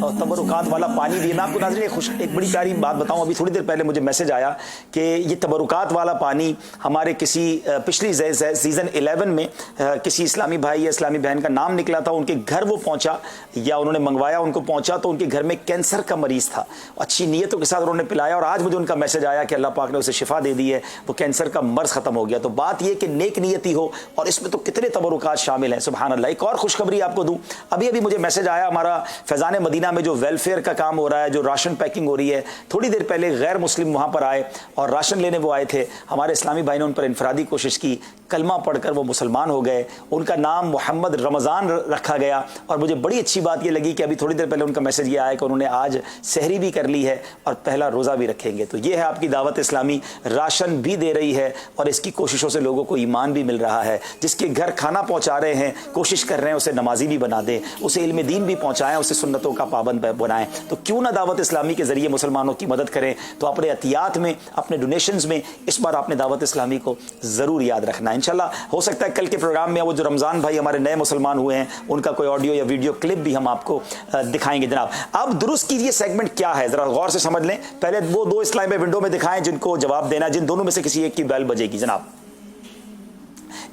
और तबरुकात वाला पानी भी है। मैं आपको नाज़रीन एक बड़ी प्यारी बात बताऊं, अभी थोड़ी देर पहले मुझे मैसेज आया कि ये तबरुकात वाला पानी हमारे किसी पिछली सीज़न 11 में किसी इस्लामी भाई या इस्लामी बहन का नाम निकला था, उनके घर वो पहुंचा या उन्होंने मंगवाया, उनको पहुंचा तो उनके घर में कैंसर का मरीज था। अच्छी नीयतों के साथ उन्होंने पिलाया और आज मुझे उनका मैसेज आया कि अल्लाह पाक ने उसे शिफा दे दी है, वो कैंसर का मर्ज खत्म हो गया। तो बात यह कि नेक नियति हो, और इसमें तो कितने तबरुकात शामिल हैं सुभान अल्लाह। एक और खुशखबरी आपको दूं, अभी अभी मुझे मैसेज आया, हमारा फैजान मदीना में जो वेलफेयर का काम हो रहा है, जो राशन पैकिंग हो रही है, थोड़ी देर पहले गैर मुस्लिम वहां पर आए और राशन लेने वो आए थे। हमारे इस्लामी भाई ने उन पर इनफरादी कोशिश की, कलमा पढ़कर वो मुसलमान हो गए, उनका नाम मोहम्मद रमज़ान रखा गया। और मुझे बड़ी अच्छी बात ये लगी कि अभी थोड़ी देर पहले उनका मैसेज ये आया कि उन्होंने आज सहरी भी कर ली है और पहला रोज़ा भी रखेंगे। तो ये है आपकी दावत इस्लामी, राशन भी दे रही है और इसकी कोशिशों से लोगों को ईमान भी मिल रहा है। जिसके घर खाना पहुंचा रहे हैं, कोशिश कर रहे हैं उसे नमाजी भी बना दें, उसे इल्म दीन भी पहुंचाएं, उसे सुन्नतों का पाबंद बनाएं। तो क्यों ना दावत इस्लामी के जरिए मुसलमानों की मदद करें। तो अपने एहतियात में, अपने डोनेशंस में इस बार आपने दावत इस्लामी को ज़रूर याद रखना है। इंशाल्लाह हो सकता है कल के प्रोग्राम में वो जो रमज़ान भाई हमारे नए मुसलमान हुए हैं उनका कोई ऑडियो या वीडियो क्लिप भी हम आपको दिखाएंगे जनाब। अब दुरुस्त कीजिए सेगमेंट क्या है जरा गौर से समझ लें। पहले वो दो स्लाइड में विंडो में दिखाएं जिनको जवाब देना, जिन दोनों में से किसी एक की बेल बजेगी जनाब।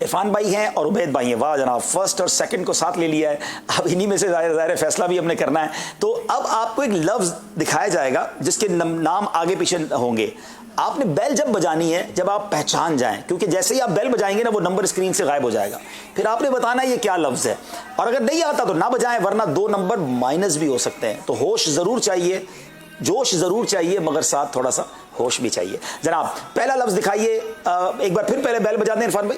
इरफान भाई हैं और उबैद भाई हैं। वाह जनाब, फर्स्ट और सेकंड को साथ ले लिया है। अब इन्हीं में से ज़ाहिर फैसला भी हमने करना है। तो अब आपको एक लफ्ज़ दिखाया जाएगा जिसके नाम आगे पीछे होंगे। आपने बेल जब बजानी है, जब आप पहचान जाएं, क्योंकि जैसे ही आप बेल बजाएंगे ना वो नंबर स्क्रीन से गायब हो जाएगा। फिर आपने बताना है ये क्या लफ्ज़ है, और अगर नहीं आता तो ना बजाएं, वरना 2 नंबर माइनस भी हो सकते हैं। तो होश ज़रूर चाहिए, जोश ज़रूर चाहिए, मगर साथ थोड़ा सा होश भी चाहिए। जनाब पहला लफ्ज़ दिखाइए, एक बार फिर पहले बेल बजा दें इरफान भाई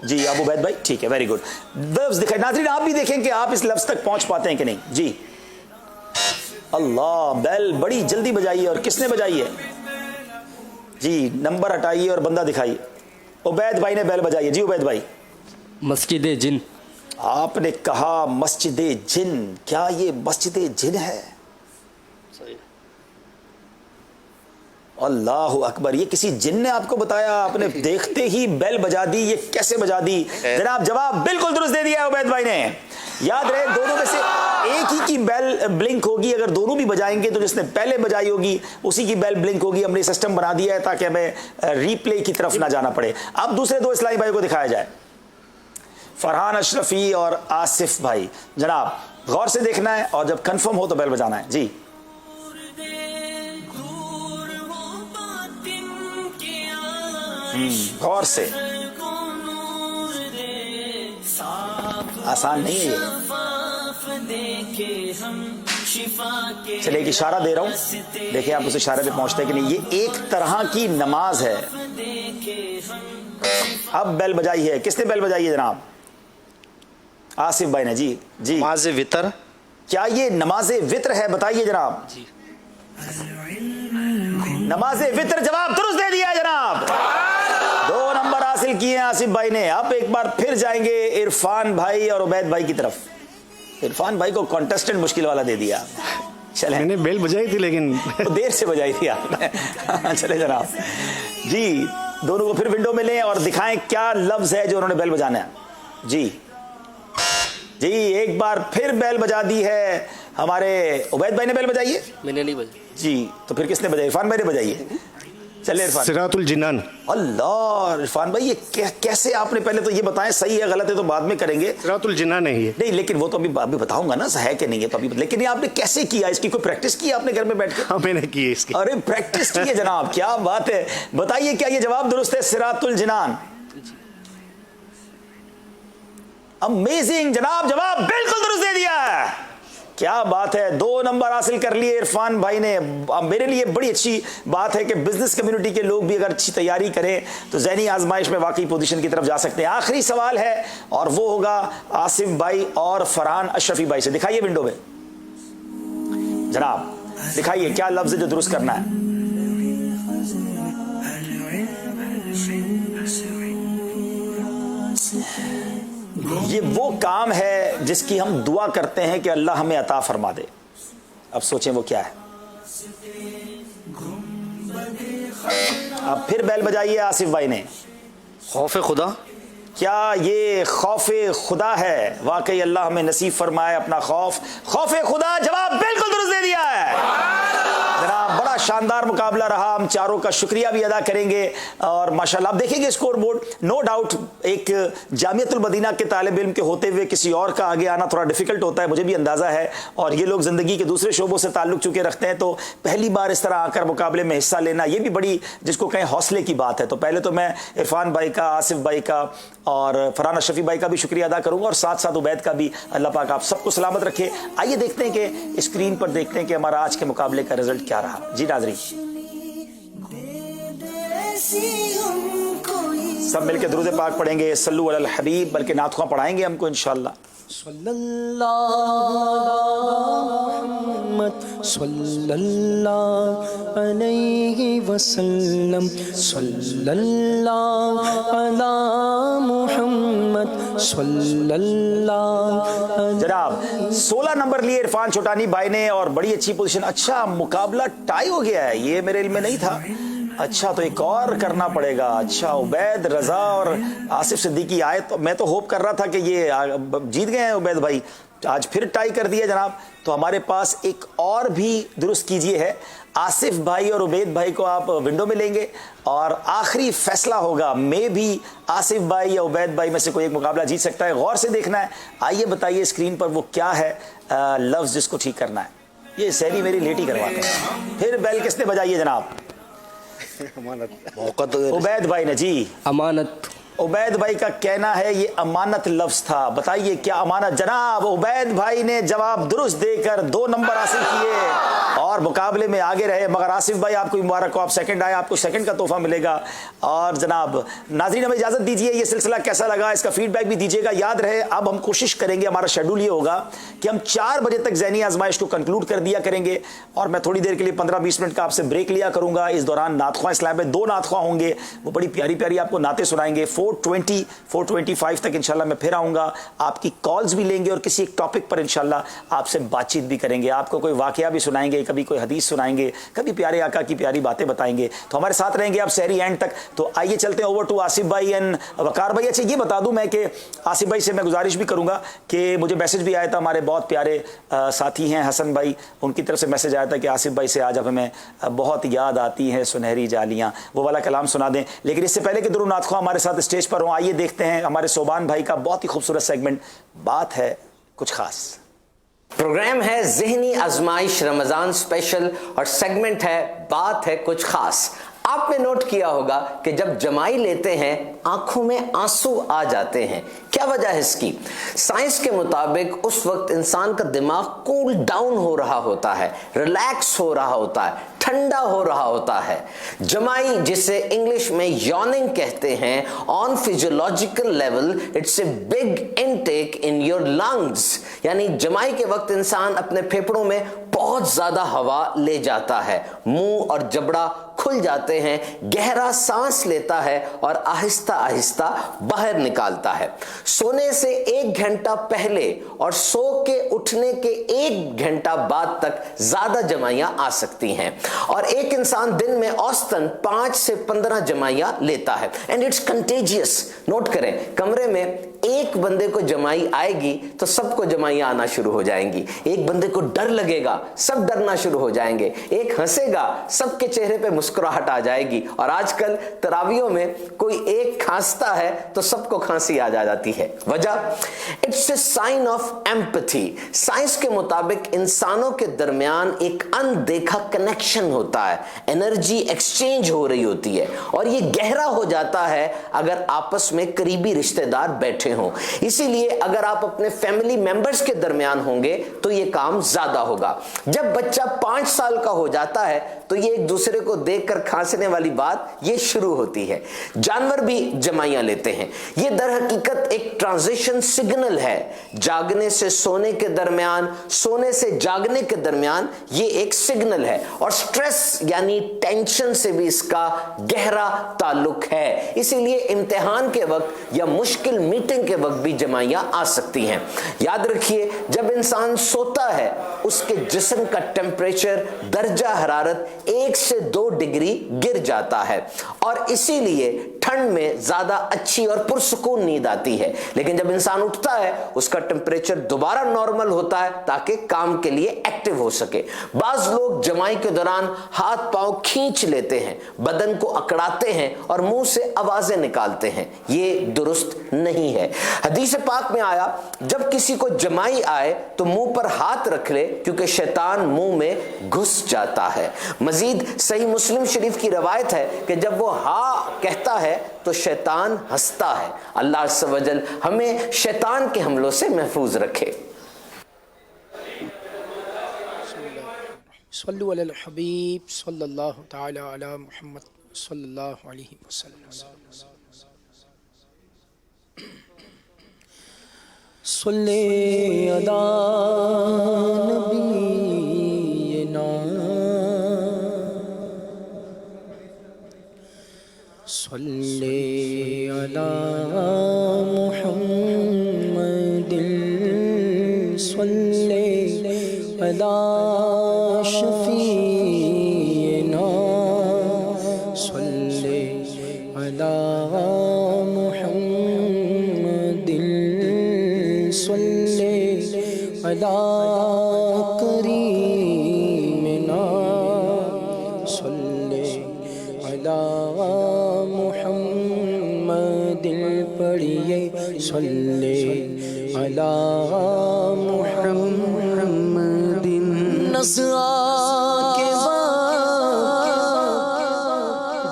जी, आप उबैद भाई, ठीक है, वेरी गुड। लफ्ज़ दिखाइए। नाज़रीन आप भी देखें कि आप इस लफ्ज़ तक पहुँच पाते हैं कि नहीं। जी अल्लाह, बेल बड़ी जल्दी बजाइए। और किसने बजाई है जी? नंबर हटाइए और बंदा दिखाइए। उबैद भाई ने बेल बजाई है जी। उबैद भाई, मस्जिद जिन। आपने कहा मस्जिद जिन, क्या ये मस्जिद जिन है? अल्लाह अकबर, ये किसी जिन ने आपको बताया? आपने देखते ही बेल बजा दी, ये कैसे बजा दी? जनाब जवाब बिल्कुल दुरुस्त दे दिया है उबैद भाई ने। याद रहे दोनों में से एक ही की बेल ब्लिंक होगी। अगर दोनों भी बजाएंगे तो जिसने पहले बजाई होगी उसी की बेल ब्लिंक होगी। हमने सिस्टम बना दिया है ताकि हमें रीप्ले की तरफ ना जाना पड़े। अब दूसरे 2 इस्लामी भाई को दिखाया जाए, फरहान अशरफी और आसिफ भाई। जनाब गौर से देखना है और जब कंफर्म हो तो बेल बजाना है जी। गौर से, आसान नहीं है ये। चलिए एक इशारा दे रहा हूं, देखिए आप उस इशारे पे पहुंचते हैं कि नहीं। ये एक तरह की नमाज है। अब बेल बजाई है, किसने बेल बजाई है जनाब? आसिफ भाई ने जी। जी नमाज वितर, क्या ये नमाज वितर है? बताइए जनाब जी। नमाज वितर जवाब दुरुस्त दे दिया है जनाब। 2 नंबर हासिल किए हैं आसिफ भाई ने। अब एक बार फिर जाएंगे इरफान भाई और उबैद भाई की तरफ। इरफान भाई को कॉन्टेस्टेंट मुश्किल वाला दे दिया। चले, मैंने बेल बजाई थी लेकिन देर से बजाई थी आपने। चले जनाब जी, दोनों को फिर विंडो में लें और दिखाएं क्या लफ्ज है जो उन्होंने बेल बजाना है। जी जी, एक बार फिर बेल बजा दी है। हमारे उबैद भाई ने बेल बजाई है, मैंने नहीं बजाई जी। तो फिर किसने बजाई? इरफान भाई ने बजाई है। चले इरफान। सिरातुल जिनान। अल्लाह इरफान भाई, ये कैसे? आपने पहले तो ये बताएं सही है गलत है तो बाद में करेंगे। सिरातुल जिनान है ये। नहीं लेकिन वो तो अभी बताऊंगा ना है कि नहीं है तो अभी। लेकिन ये आपने कैसे किया? इसकी कोई प्रैक्टिस की आपने घर में बैठ के? हाँ मैंने की है इसकी। अरे प्रैक्टिस की है जनाब, क्या बात है। बताइए क्या ये जवाब दुरुस्त है? सिरातुल जिनान। अमेजिंग जनाब, जवाब बिल्कुल दुरुस्त दे दिया है। क्या बात है, 2 नंबर हासिल कर लिए इरफान भाई ने। मेरे लिए बड़ी अच्छी बात है कि बिजनेस कम्युनिटी के लोग भी अगर अच्छी तैयारी करें तो ज़हनी आजमाइश में वाकई पोजीशन की तरफ जा सकते हैं। आखिरी सवाल है और वो होगा आसिफ भाई और फरहान अशरफी भाई से। दिखाइए विंडो में जनाब, दिखाइए क्या लफ्ज है जो दुरुस्त करना है। ये वो काम है जिसकी हम दुआ करते हैं कि अल्लाह हमें अता फरमा दे। अब सोचें वो क्या है। अब फिर बेल बजाई है आसिफ भाई ने। खौफ खुदा, क्या ये खौफ खुदा है? वाकई अल्लाह हमें नसीब फरमाए अपना खौफ खुदा। जवाब बिल्कुल दुरुस्त दे दिया है जनाब। बड़ा शानदार मुकाबला रहा, हम चारों का शुक्रिया भी अदा करेंगे। और माशाल्लाह आप देखेंगे स्कोर बोर्ड, नो डाउट एक जामियतुल मदीना के तालिब इल्म के होते हुए किसी और का आगे आना थोड़ा डिफिकल्ट होता है, मुझे भी अंदाज़ा है। और ये लोग ज़िंदगी के दूसरे शोबों से ताल्लुक़ चुके रखते हैं, तो पहली बार इस तरह आकर मुकाबले में हिस्सा लेना ये भी बड़ी जिसको कहें हौसले की बात है। तो पहले तो मैं इरफान भाई का, आसिफ भाई का और फरहान अशरफी भाई का भी शुक्रिया अदा करूंगा और साथ साथ उबैद का भी। अल्लाह पाक आप सबको सलामत रखे। आइए देखते हैं कि स्क्रीन पर देखते हैं कि हमारा आज के मुकाबले का रिजल्ट क्या रहा। जी नाज़रीन, सब मिलकर दुरूद पाक पढ़ेंगे, सल्लु अलल हबीब, बल्कि नातख़ुआं पढ़ाएंगे हमको इंशाअल्लाह। सल्लल्लाहु अलैहि वसल्लम, सल्लल्लाहु अला मुहम्मद, सल्लल्लाहु। जनाब 16 नंबर लिए इरफान छोटानी भाई ने और बड़ी अच्छी पोजीशन। अच्छा मुकाबला टाई हो गया है, ये मेरे इल्म में नहीं था। अच्छा, तो एक और करना पड़ेगा। अच्छा, उबैद रजा और आसिफ सिद्दीकी आए तो मैं तो होप कर रहा था कि ये जीत गए हैं उबैद भाई, आज फिर टाई कर दिया जनाब। तो हमारे पास एक और भी दुरुस्त कीजिए है, आसिफ भाई और उबैद भाई को आप विंडो में लेंगे और आखिरी फैसला होगा, मे भी आसिफ भाई या उबैद भाई में से कोई एक मुकाबला जीत सकता है। गौर से देखना है। आइए बताइए स्क्रीन पर वो क्या है लफ्ज जिसको ठीक करना है। ये सैली मेरी लेटी करवाते हैं। फिर बेल किसने बजाई है जनाब? उबैद भाई ने जी। अमानत। उबैद भाई का कहना है ये अमानत लफ्ज था। बताइए क्या अमानत? जनाब उबैद भाई ने जवाब दुरुस्त देकर 2 नंबर हासिल किए और मुकाबले में आगे रहे। मगर आसिफ भाई आपको मुबारक हो, आप सेकंड आए, आपको सेकंड का तोहफा मिलेगा। और जनाब नाज़रीन हमें इजाज़त दीजिए। ये सिलसिला कैसा लगा इसका फीडबैक भी दीजिएगा। याद रहे अब हम कोशिश करेंगे, हमारा शेड्यूल ये होगा कि हम 4 बजे तक ज़हनी आजमाइश को कंक्लूड कर दिया करेंगे और मैं थोड़ी देर के लिए 15-20 मिनट का आपसे ब्रेक लिया करूंगा। इस दौरान नातख्वां इस्लाम में 2 नातख्वां होंगे, वो बड़ी प्यारी प्यारी आपको नातें सुनाएंगे। 4:25 तक इंशाल्लाह मैं फिर आऊंगा, आपकी कॉल्स भी लेंगे और किसी एक टॉपिक पर इंशाल्लाह आपसे बातचीत भी करेंगे। आपको कोई वाकया भी सुनाएंगे, कभी कोई हदीस सुनाएंगे, कभी प्यारे आका की प्यारी बातें बताएंगे। तो हमारे साथ रहेंगे आप सहरी एंड तक। तो आइए चलते हैं ओवर टू आसिफ भाई एंड वकार भाई। अच्छा ये बता दूं मैं कि आसिफ भाई से मैं गुजारिश भी करूंगा कि मुझे मैसेज भी आया था, हमारे बहुत प्यारे साथी हैं हसन भाई, उनकी तरफ से मैसेज आया था कि आसिफ भाई से आज अब हमें बहुत याद आती हैं सुनहरी जालियां, वो वाला कलाम सुना दें। लेकिन इससे पहले कि दुरूद नातख्वां हमारे साथ स्टेज पर हों, आइए देखते हैं हमारे सोबान भाई का बहुत ही खूबसूरत सेगमेंट बात है कुछ खास। प्रोग्राम है ज़हनी आजमाइश रमज़ान स्पेशल और सेगमेंट है बात है कुछ खास। आपने नोट किया होगा कि जब जमाई लेते हैं आंखों में आंसू आ जाते हैं। क्या वजह है इसकी? साइंस के मुताबिक उस वक्त इंसान का दिमाग कूल डाउन हो रहा होता है, रिलैक्स हो रहा होता है, ठंडा हो रहा होता है। जमाई जिसे इंग्लिश में यॉर्निंग कहते हैं, on physiological level it's a big intake in your lungs, यानी जमाई के वक्त इंसान अपने फेफड़ों में बहुत ज्यादा हवा ले जाता है, मुंह और जबड़ा खुल जाते हैं, गहरा सांस लेता है और आहिस्ता आहिस्ता बाहर निकालता है। सोने से 1 घंटा पहले और सो के उठने के 1 घंटा बाद तक ज्यादा जमाइयां आ सकती हैं और एक इंसान दिन में औसतन 5 से 15 जमाइयां लेता है एंड इट्स कंटेजियस। नोट करें, कमरे में एक बंदे को जमाई आएगी तो सबको जमाइयां आना शुरू हो जाएंगी। एक बंदे को डर लगेगा, सब डरना शुरू हो जाएंगे। एक हंसेगा, सबके चेहरे पे मुस्कुराहट आ जाएगी। और आजकल तरावियों में कोई एक खांसता है तो सबको खांसी आ जाती है। वजह, it's a sign of empathy. Science के मुताबिक इंसानों के दरमियान एक अनदेखा कनेक्शन होता है, एनर्जी एक्सचेंज हो रही होती है और ये गहरा हो जाता है अगर आपस में करीबी रिश्तेदार बैठे हों। इसीलिए अगर आप अपने फैमिली मेंबर्स के दरमियान होंगे तो ये काम ज्यादा होगा। जब बच्चा 5 साल का हो जाता है तो ये एक दूसरे को देखकर खांसने वाली बात ये शुरू होती है। जानवर भी जमाइयां लेते हैं। ये दर हकीकत एक ट्रांजिशन सिग्नल है। जागने से सोने के दरमियान, सोने से जागने के दरमियान ये एक सिग्नल है और स्ट्रेस यानी टेंशन से भी इसका गहरा ताल्लुक है। इसीलिए इम्तिहान के वक्त या मुश्किल मीटिंग के वक्त भी जमाइयां आ सकती हैं। याद रखिए, जब इंसान सोता है उसके जिस्म का टेम्परेचर, दर्जा हरारत 1 से 2 डिग्री गिर जाता है और इसीलिए ठंड में ज्यादा अच्छी और पुरसुकून नींद आती है। लेकिन जब इंसान उठता है उसका टेम्परेचर दोबारा नॉर्मल होता है ताकि काम के लिए एक्टिव हो सके। बाज लोग जमाई के दौरान हाथ पांव खींच लेते हैं, बदन को अकड़ाते हैं और मुंह से आवाजें निकालते हैं। ये दुरुस्त नहीं है। हदीस पाक में आया, जब किसी को जमाई आए तो मुंह पर हाथ रख ले क्योंकि शैतान मुंह में घुस जाता है। मजीद सही मुस्लिम शरीफ की रवायत है कि जब वो हा कहता है तो शैतान हंसता है। अल्लाह अज़्ज़ व जल हमें शैतान के हमलों से महफूज रखे। सल्लु अलल हबीब सल्लल्लाहु तआला अला मुहम्मद सल्लल्लाहु अलैहि वसल्लम। सल्ले अला नबीना सल्ले अला मुहम्मदिन सल्ले अला शफीना علی کریمنا صلی علی محمد پڑھیے صلی علی محمد نزعہ کے بعد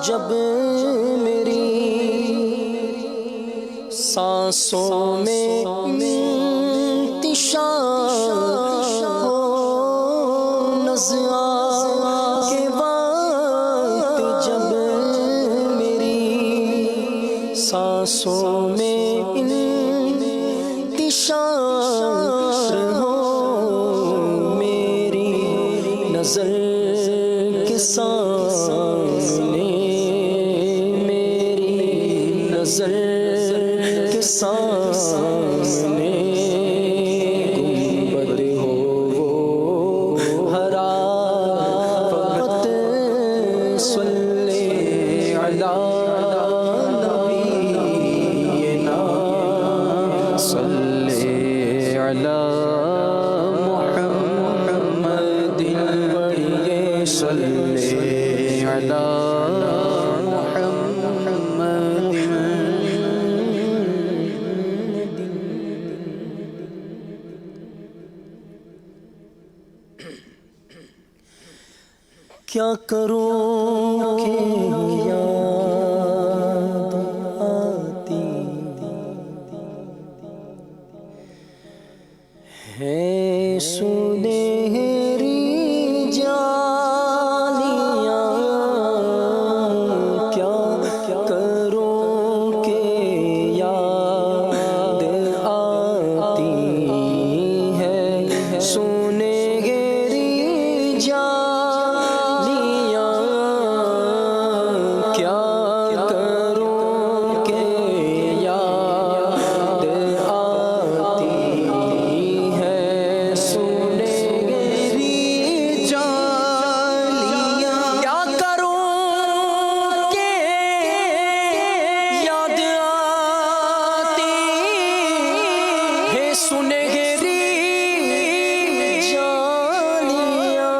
جب میری سانسوں میں انتشار ہو نزعہ کے بعد جب میری سانسوں میں انتشار ہو میری نظر کے سامنے میری نظر کے سامنے گنبد ہو وہ ہرا فقط صلی علی نبینا صلی علی محمد پڑھیے صلی علی کیا کروں کہ یاد آتی ہے سنہری جالیاں کیا کروں کہ یاد آتی ہے سنہری جالیاں کیا کروں کہ یاد آتی ہے سنہری جالیاں کیا کروں کہ یاد آتی ہے سنہری جالیاں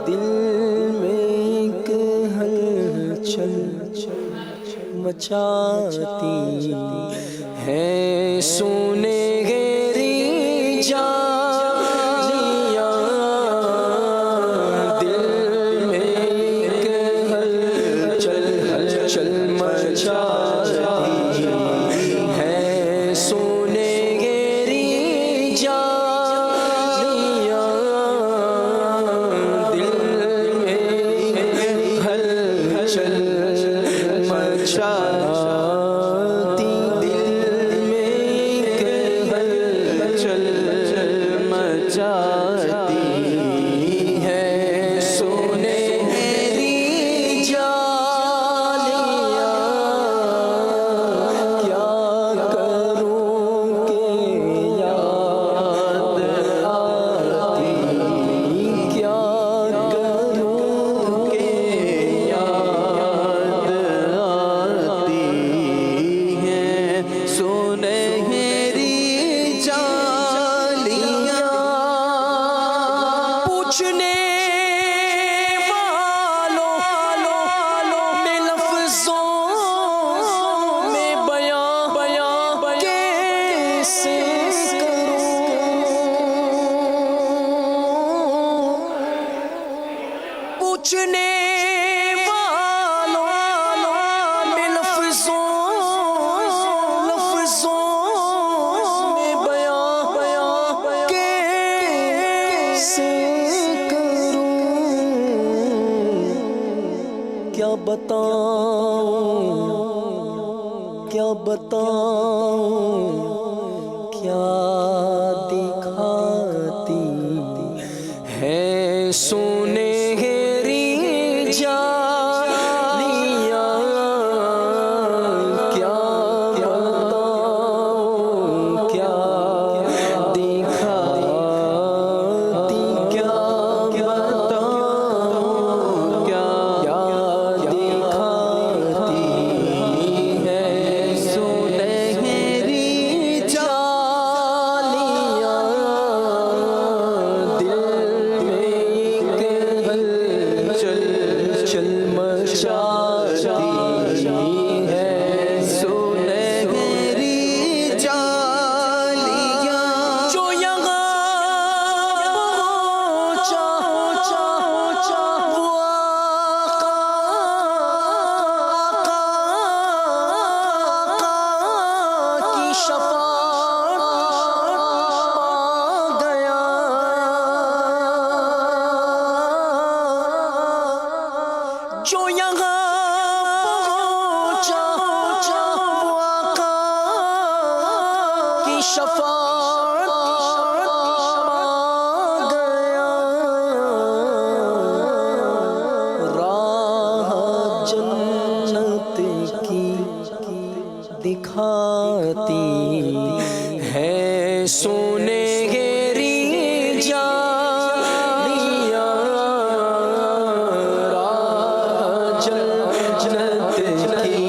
دل میں ایک ہلچل مچاتی ہے سنہری جالیاں دل میں ایک ہلچل مچاتی ہے سنہری جالیاں دل میں ہلچل مچاتی دل میں ایک ہلچل مچاتی ہے سنہری جالیاں کیا کروں کہ یاد آتی کیا کروں کہ یاد آتی ہے سنہری جالیاں پوچھنے والوں میں لفظوں میں بیان کیسے کروں پوچھنے والوں میں لفظوں میں بیان کیسے کروں کیا بتاؤں کیا دکھاتی ہے سنہری جالیاں کیا بتاؤں کیا دکھاتی کیا بتاؤں کیا دکھاتی ہے سنہری جالیاں शफाअत गया राह जन्नत की दिखाती है सुनहरी जालियां राह जन्नत की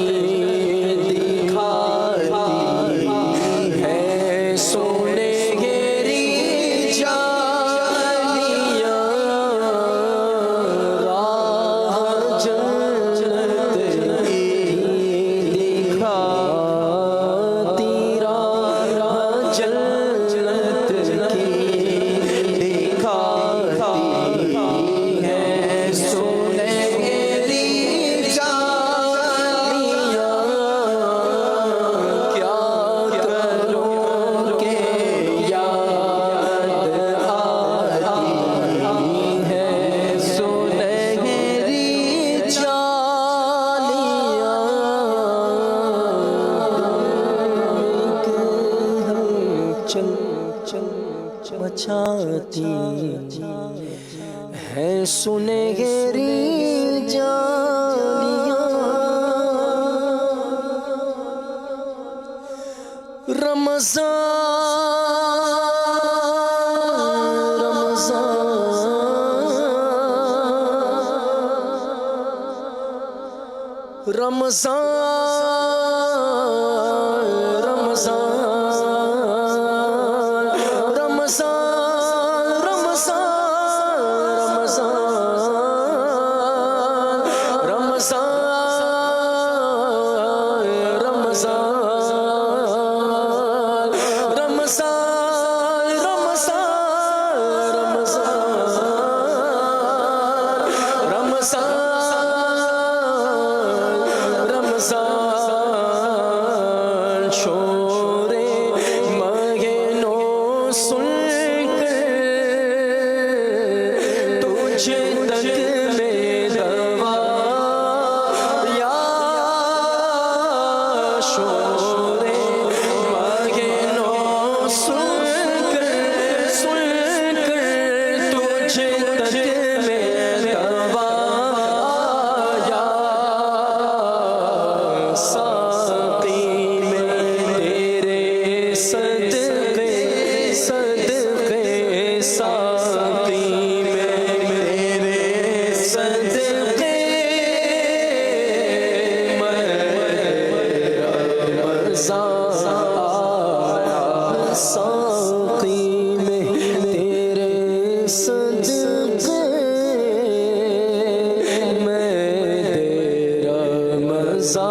दिखाती है सुनहरी जालियां राह जन्नत की दिखाती राह जन्नत की दिखाती है सुनहरी जालियां क्या करूं के याद आती है सुनहरी जालियां चल मचाती है सुनहरी जालियां शोरे मगनो सुनकर तुझ तक में दवा या शोरे मगनो सुनकर तुझ तक में दवा या साकी में तेरे सदके सदके साकी में तेरे सदके साकी में तेरे सदके मैं तेरा मज़ा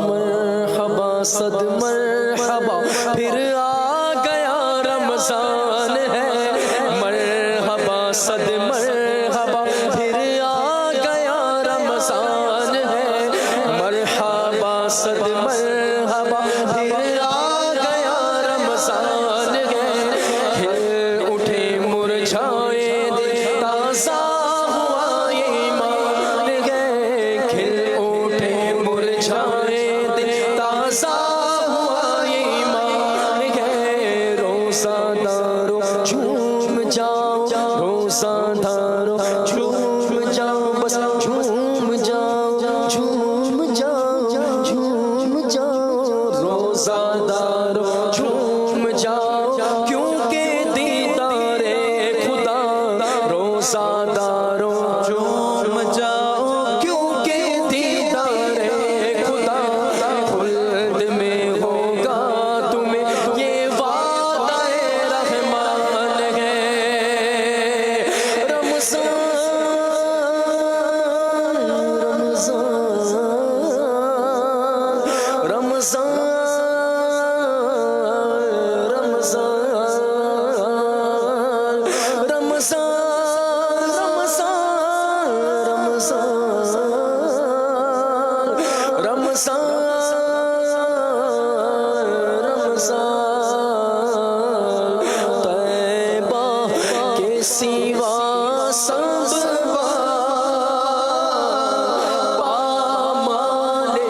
मरहबा सद मरहबा फिर आ गया रमजान है मरहबा सद मरहबा फिर आ गया रमजान है मरहबा सद मरहबा फिर आ गया रमजान है खिल उठे मुरझाए ताज़ा हुआ ये ईमान है खिल उठे मुरझाए ताज़ा हुआ ये ईमान है रोज़ादारों झूम जाओ रोज़ादारों झूम जाओ बस झूम जाओ झूम जाओ झूम जाओ रोज़ादारों झूम जाओ क्योंकि दीदारे खुदा रोज़ादारों झूम जाओ क्योंकि दीदारे खुदा खुल्द में होगा तुम्हें ये वादा रहमान है तैबा के सिवा सब पामाले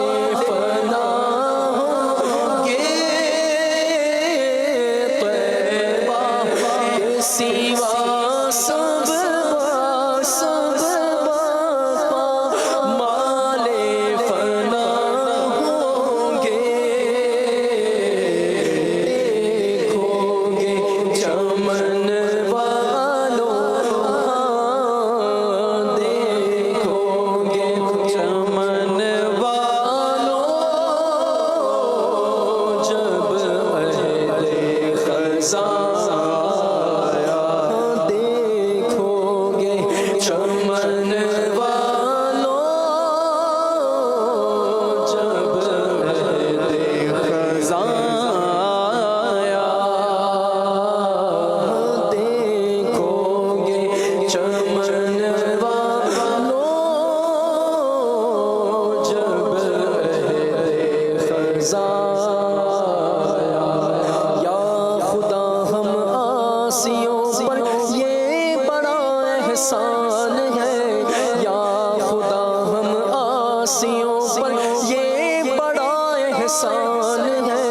احسان ہے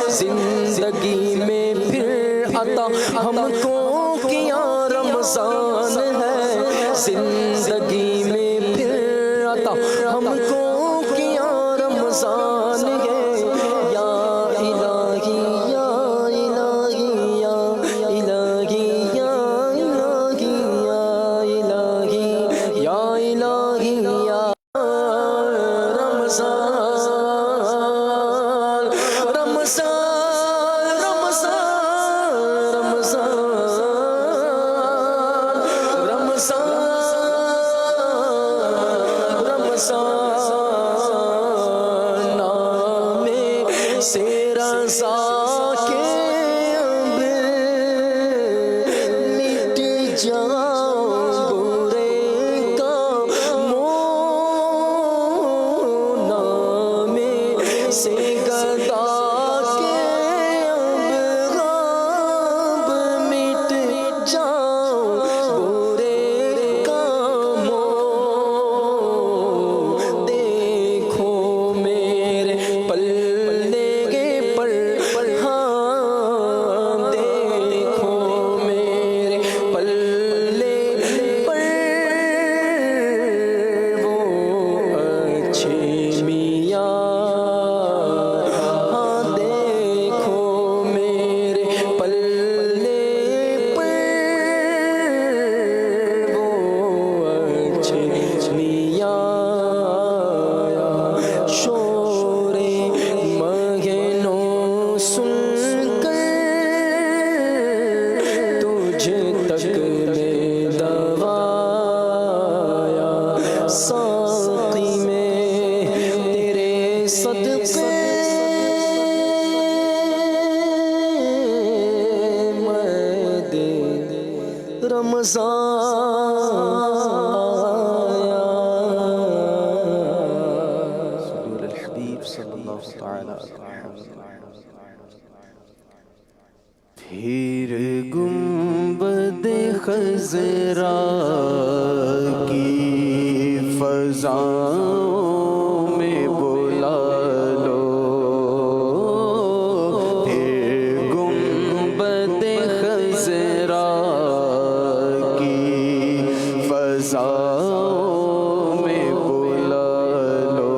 زندگی میں پھر عطا ہم کو کیا رمضان ہے زندگی میں پھر عطا ہم کو کیا رمضان ہے یا الہی یا الہی یا الہی یا الہی یا الہی یا الہی یا رمضان رمضان رمضان رمضان رمضان رمضان نام سے رضا کے اب مٹ جاؤ برے کاموں نام سے گدا کے اب غاب مٹ جاؤ برے کاموں دیکھو میرے پلے پر ہاں دیکھو میرے پلے پر وہ اچھے میاں ہاں دیکھو میرے پلے پر وہ اچھے میاں شور مگنوں سن کر تجھ تک میں دوایا ساقی میں تیرے صدقے میں دے رمضان الحبیب صلی اللہ تعالی پھر گنبد خضرا کی فضاؤں میں بلا لو پھر گنبد خضرا کی فضاؤں میں بلا لو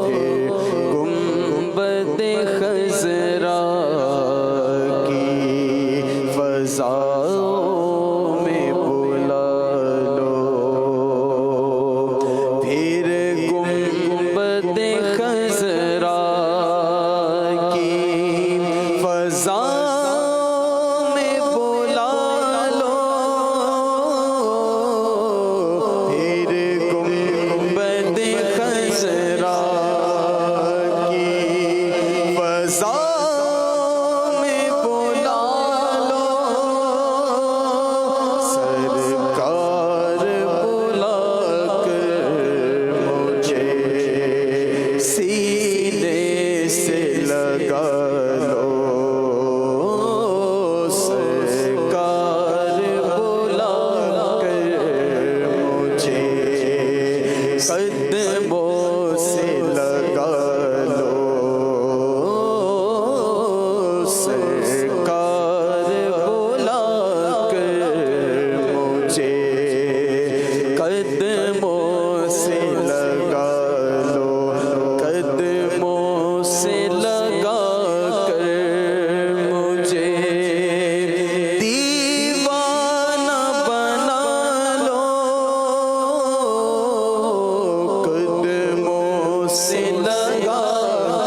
پھر گنبد خضرا کی فضاؤں میں بلا لو پھر گنبد خضرا کی فضاؤں میں بلا لو پھر گنبد خضرا کی فضاؤں میں بلا لو سرکار بلا کر مجھے سینے سے لگا لو سرکار بلا کر مجھے قدموں سے لگا لو سرکار بلا کر مجھے قدموں سے لگا لو قدموں سے لگا کر مجھے دیوانہ بنا لو قدموں سے لگا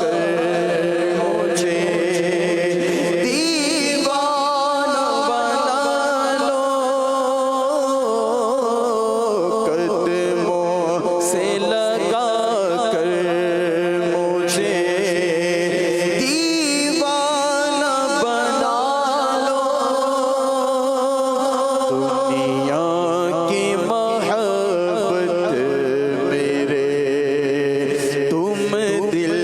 کر مجھے دیوانہ بنا لو قدموں سے لگا کر مجھے دیوانہ بنا لو دنیا کی محبت میرے تم دل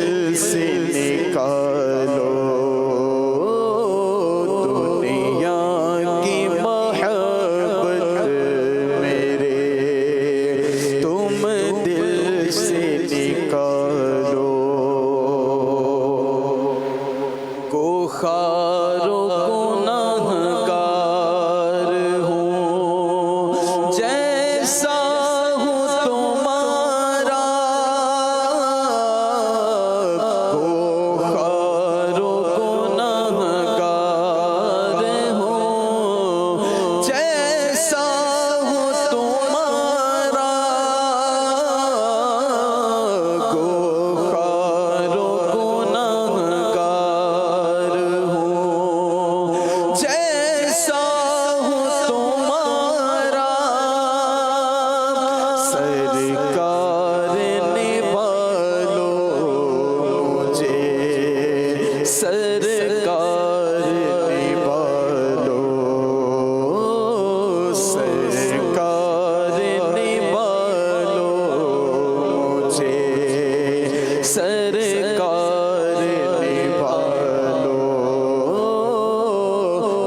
سرکار نبھالو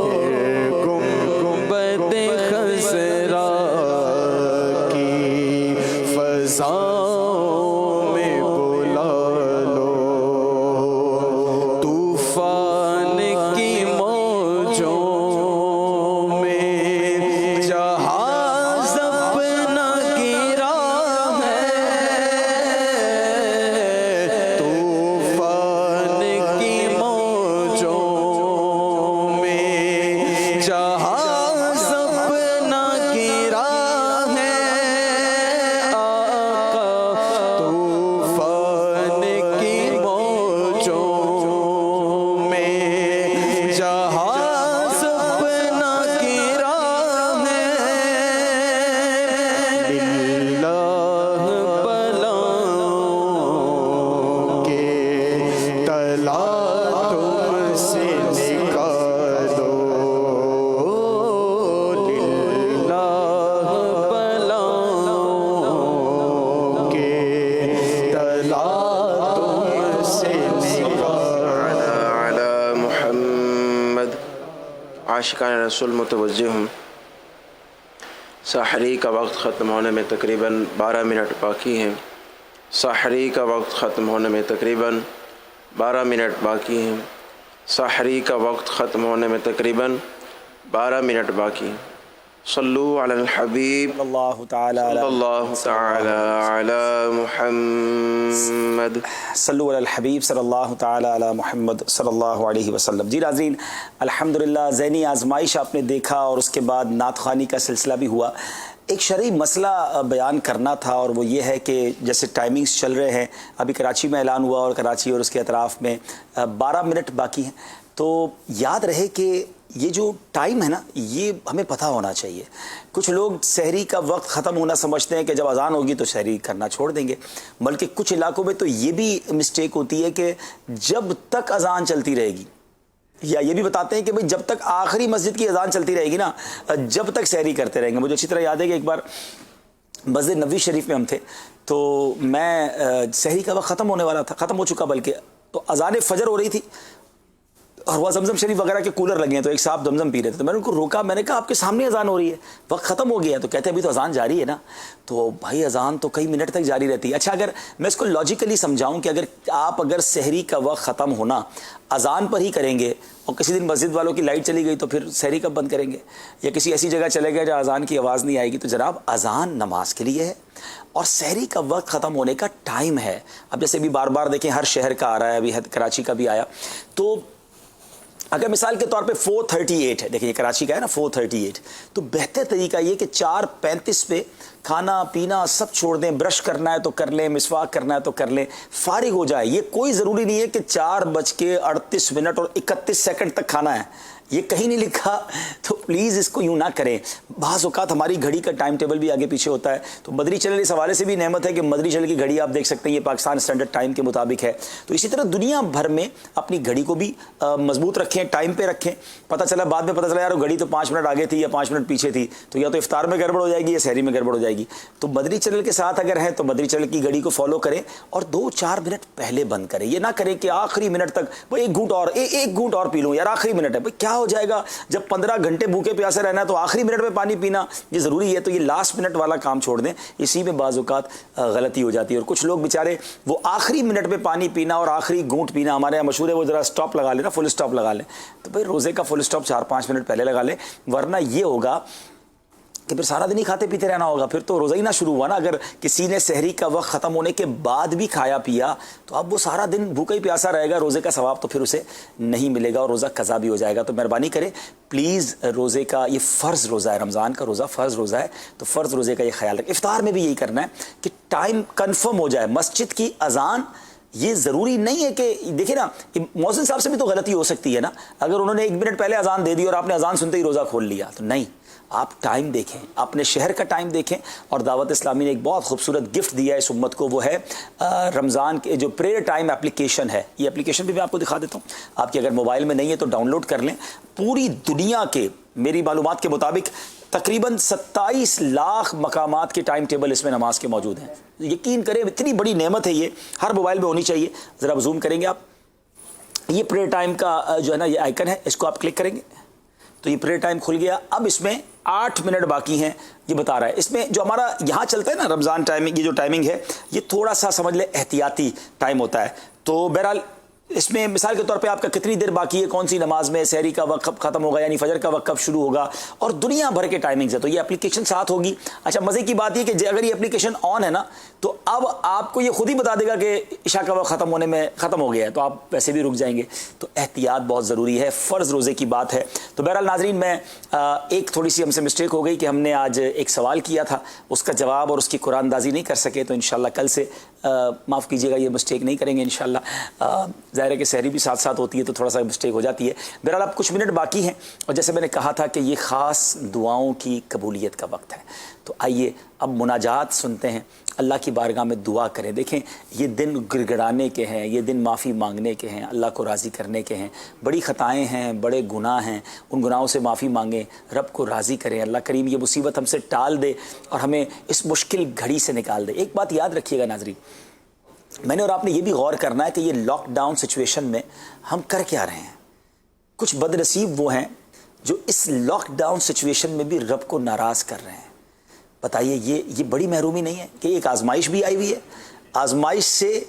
پھر گنبد خضرا کی فضاؤں میں بلا لو طوفان کی موجوں میں جہاز اپنا گرا طوفان کی موجوں میں جہاز اپنا گرا ہے آقا طوفان کی موجوں میں جہاز اپنا گرا ہے للہ بلاؤں کے تلا تم سے نکالو للہ بلاؤں کے تلا تم سے نکالو علی محمد عاشقان رسول متوجہ ہوں. سحری کا وقت ختم ہونے میں تقریباً 12 منٹ باقی ہیں. سحری کا وقت ختم ہونے میں تقریباً 12 منٹ باقی ہیں. سحری کا وقت ختم ہونے میں تقریباً 12 منٹ باقی ہیں. صلو علی الحبیب اللہ تعالی صلی اللہ تعالی علی محمد. صلو علی الحبیب صلی اللہ تعالی علی محمد صلی اللہ علیہ وسلم. جی ناظرین، الحمدللہ ذہنی آزمائش آپ نے دیکھا اور اس کے بعد نعت خوانی کا سلسلہ بھی ہوا. ایک شرعی مسئلہ بیان کرنا تھا اور وہ یہ ہے کہ جیسے ٹائمنگز چل رہے ہیں، ابھی کراچی میں اعلان ہوا اور کراچی اور اس کے اطراف میں 12 منٹ باقی ہیں، تو یاد رہے کہ یہ جو ٹائم ہے نا، یہ ہمیں پتہ ہونا چاہیے. کچھ لوگ سحری کا وقت ختم ہونا سمجھتے ہیں کہ جب اذان ہوگی تو سحری کرنا چھوڑ دیں گے، بلکہ کچھ علاقوں میں تو یہ بھی مسٹیک ہوتی ہے کہ جب تک اذان چلتی رہے گی، یا یہ بھی بتاتے ہیں کہ بھئی جب تک آخری مسجد کی اذان چلتی رہے گی نا، جب تک سحری کرتے رہیں گے. مجھے اچھی طرح یاد ہے کہ ایک بار مسجد نبوی شریف میں ہم تھے، تو میں سحری کا وقت ختم ہونے والا تھا، ختم ہو چکا بلکہ، تو اذان فجر ہو رہی تھی اور وہ زمزم شریف وغیرہ کے کولر لگے ہیں، تو ایک صاحب زمزم پی رہے تھے، تو میں نے ان کو روکا، میں نے کہا آپ کے سامنے اذان ہو رہی ہے، وقت ختم ہو گیا. تو کہتے ہیں ابھی تو اذان جاری ہے نا. تو بھائی اذان تو کئی منٹ تک جاری رہتی ہے. اچھا، اگر میں اس کو لاجیکلی سمجھاؤں کہ اگر سحری کا وقت ختم ہونا اذان پر ہی کریں گے اور کسی دن مسجد والوں کی لائٹ چلی گئی تو پھر سحری کب بند کریں گے، یا کسی ایسی جگہ چلے گئے جہاں اذان کی آواز نہیں آئے گی، تو جناب اذان نماز کے لیے ہے اور سحری کا وقت ختم ہونے کا ٹائم ہے. اب جیسے بھی بار بار دیکھیں ہر شہر کا آ رہا ہے، ابھی کراچی کا بھی آیا، تو اگر مثال کے طور پہ 4:38 ہے، دیکھیں یہ کراچی کا ہے نا 4:38، تو بہتر طریقہ یہ کہ 4:35 پہ کھانا پینا سب چھوڑ دیں، برش کرنا ہے تو کر لیں، مسواک کرنا ہے تو کر لیں، فارغ ہو جائے. یہ کوئی ضروری نہیں ہے کہ 4:38 اور 31 تک کھانا ہے، یہ کہیں نہیں لکھا. تو پلیز اس کو یوں نہ کریں. بعض اوقات ہماری گھڑی کا ٹائم ٹیبل بھی آگے پیچھے ہوتا ہے، تو مدری چینل اس حوالے سے بھی نعمت ہے کہ مدری چینل کی گھڑی آپ دیکھ سکتے ہیں، یہ پاکستان اسٹینڈرڈ ٹائم کے مطابق ہے. تو اسی طرح دنیا بھر میں اپنی گھڑی کو بھی مضبوط رکھیں، ٹائم پہ رکھیں. پتہ چلا بعد میں پتہ چلا یار وہ گھڑی تو 5 منٹ آگے تھی یا 5 منٹ پیچھے تھی، تو یا تو افطار میں گڑبڑ ہو جائے گی یا سحری میں گڑبڑ ہو جائے گی. تو مدری چینل کے ساتھ اگر ہیں تو مدری چینل کی گھڑی کو فالو کریں اور 2-4 منٹ پہلے بند کریں. یہ نہ کریں کہ آخری منٹ تک بھائی ایک گھونٹ اور پی لوں یار، آخری منٹ ہے، بھائی کیا ہو جائے گا جب 15 گھنٹے بھوکے پیاسے رہنا ہے تو آخری منٹ میں پانی پینا یہ ضروری ہے. تو یہ لاسٹ منٹ والا کام چھوڑ دیں، اسی میں بعض اوقات غلطی ہو جاتی ہے. اور کچھ لوگ بیچارے وہ آخری منٹ میں پانی پینا اور آخری گھونٹ پینا، ہمارے یہاں مشہور ہے وہ ذرا سٹاپ لگا لیں نا، فل سٹاپ لگا لیں. تو بھائی روزے کا فل سٹاپ 4-5 منٹ پہلے لگا لیں، ورنہ یہ ہوگا کہ پھر سارا دن ہی کھاتے پیتے رہنا ہوگا، پھر تو روزہ ہی نہ شروع ہوا نا. اگر کسی نے سحری کا وقت ختم ہونے کے بعد بھی کھایا پیا تو اب وہ سارا دن بھوکا ہی پیاسا رہے گا، روزے کا ثواب تو پھر اسے نہیں ملے گا اور روزہ قضا بھی ہو جائے گا. تو مہربانی کریں پلیز، روزے کا یہ فرض روزہ ہے، رمضان کا روزہ فرض روزہ ہے، تو فرض روزے کا یہ خیال رکھیں. افطار میں بھی یہی کرنا ہے کہ ٹائم کنفرم ہو جائے. مسجد کی اذان یہ ضروری نہیں ہے کہ دیکھیں نا، مؤذن صاحب سے بھی تو غلطی ہو سکتی ہے نا، اگر انہوں نے 1 منٹ پہلے اذان دے دی اور آپ نے اذان سنتے ہی روزہ کھول لیا، تو نہیں. آپ ٹائم دیکھیں، اپنے شہر کا ٹائم دیکھیں. اور دعوت اسلامی نے ایک بہت خوبصورت گفٹ دیا ہے اس امت کو، وہ ہے رمضان کے جو پریئر ٹائم اپلیکیشن ہے. یہ اپلیکیشن بھی میں آپ کو دکھا دیتا ہوں، آپ کے اگر موبائل میں نہیں ہے تو ڈاؤن لوڈ کر لیں. پوری دنیا کے میری معلومات کے مطابق تقریباً 27 لاکھ مقامات کے ٹائم ٹیبل اس میں نماز کے موجود ہیں. یقین کریں اتنی بڑی نعمت ہے یہ, ہر موبائل میں ہونی چاہیے. ذرا زوم کریں گے آپ, یہ پریئر ٹائم کا جو ہے نا یہ آئیکن ہے, اس کو آپ کلک کریں گے تو یہ پریئر ٹائم کھل گیا. اب اس میں 8 منٹ باقی ہیں, یہ بتا رہا ہے. اس میں جو ہمارا یہاں چلتا ہے نا رمضان ٹائمنگ, یہ جو ٹائمنگ ہے یہ تھوڑا سا سمجھ لے احتیاطی ٹائم ہوتا ہے. تو بہرحال اس میں مثال کے طور پہ آپ کا کتنی دیر باقی ہے, کون سی نماز میں, سحری کا وقت کب ختم ہوگا یعنی فجر کا وقت کب شروع ہوگا, اور دنیا بھر کے ٹائمنگز ہے. تو یہ اپلیکیشن ساتھ ہوگی. اچھا مزے کی بات یہ کہ اگر یہ اپلیکیشن آن ہے نا تو اب آپ کو یہ خود ہی بتا دے گا کہ عشاء کا وقت ختم ہونے میں ختم ہو گیا ہے, تو آپ ویسے بھی رک جائیں گے. تو احتیاط بہت ضروری ہے, فرض روزے کی بات ہے. تو بہرحال ناظرین, میں ایک تھوڑی سی ہم سے مسٹیک ہو گئی کہ ہم نے آج ایک سوال کیا تھا, اس کا جواب اور اس کی قرآن اندازی نہیں کر سکے. تو انشاءاللہ کل سے معاف کیجیے گا, یہ مسٹیک نہیں کریں گے انشاءاللہ. ظاہر ہے کہ سحری بھی ساتھ ساتھ ہوتی ہے تو تھوڑا سا مسٹیک ہو جاتی ہے. بہرحال اب کچھ منٹ باقی ہیں, اور جیسے میں نے کہا تھا کہ یہ خاص دعاؤں کی قبولیت کا وقت ہے. تو آئیے اب مناجات سنتے ہیں, اللہ کی بارگاہ میں دعا کریں. دیکھیں یہ دن گڑگڑانے کے ہیں, یہ دن معافی مانگنے کے ہیں, اللہ کو راضی کرنے کے ہیں. بڑی خطائیں ہیں, بڑے گناہ ہیں, ان گناہوں سے معافی مانگیں, رب کو راضی کریں. اللہ کریم یہ مصیبت ہم سے ٹال دے اور ہمیں اس مشکل گھڑی سے نکال دے. ایک بات یاد رکھیے گا ناظرین, میں نے اور آپ نے یہ بھی غور کرنا ہے کہ یہ لاک ڈاؤن سچویشن میں ہم کر کیا رہے ہیں. کچھ بد نصیب وہ ہیں جو اس لاک ڈاؤن سچویشن میں بھی رب کو ناراض کر رہے ہیں. بتائیے یہ بڑی محرومی نہیں ہے کہ ایک آزمائش بھی آئی ہوئی ہے, آزمائش سے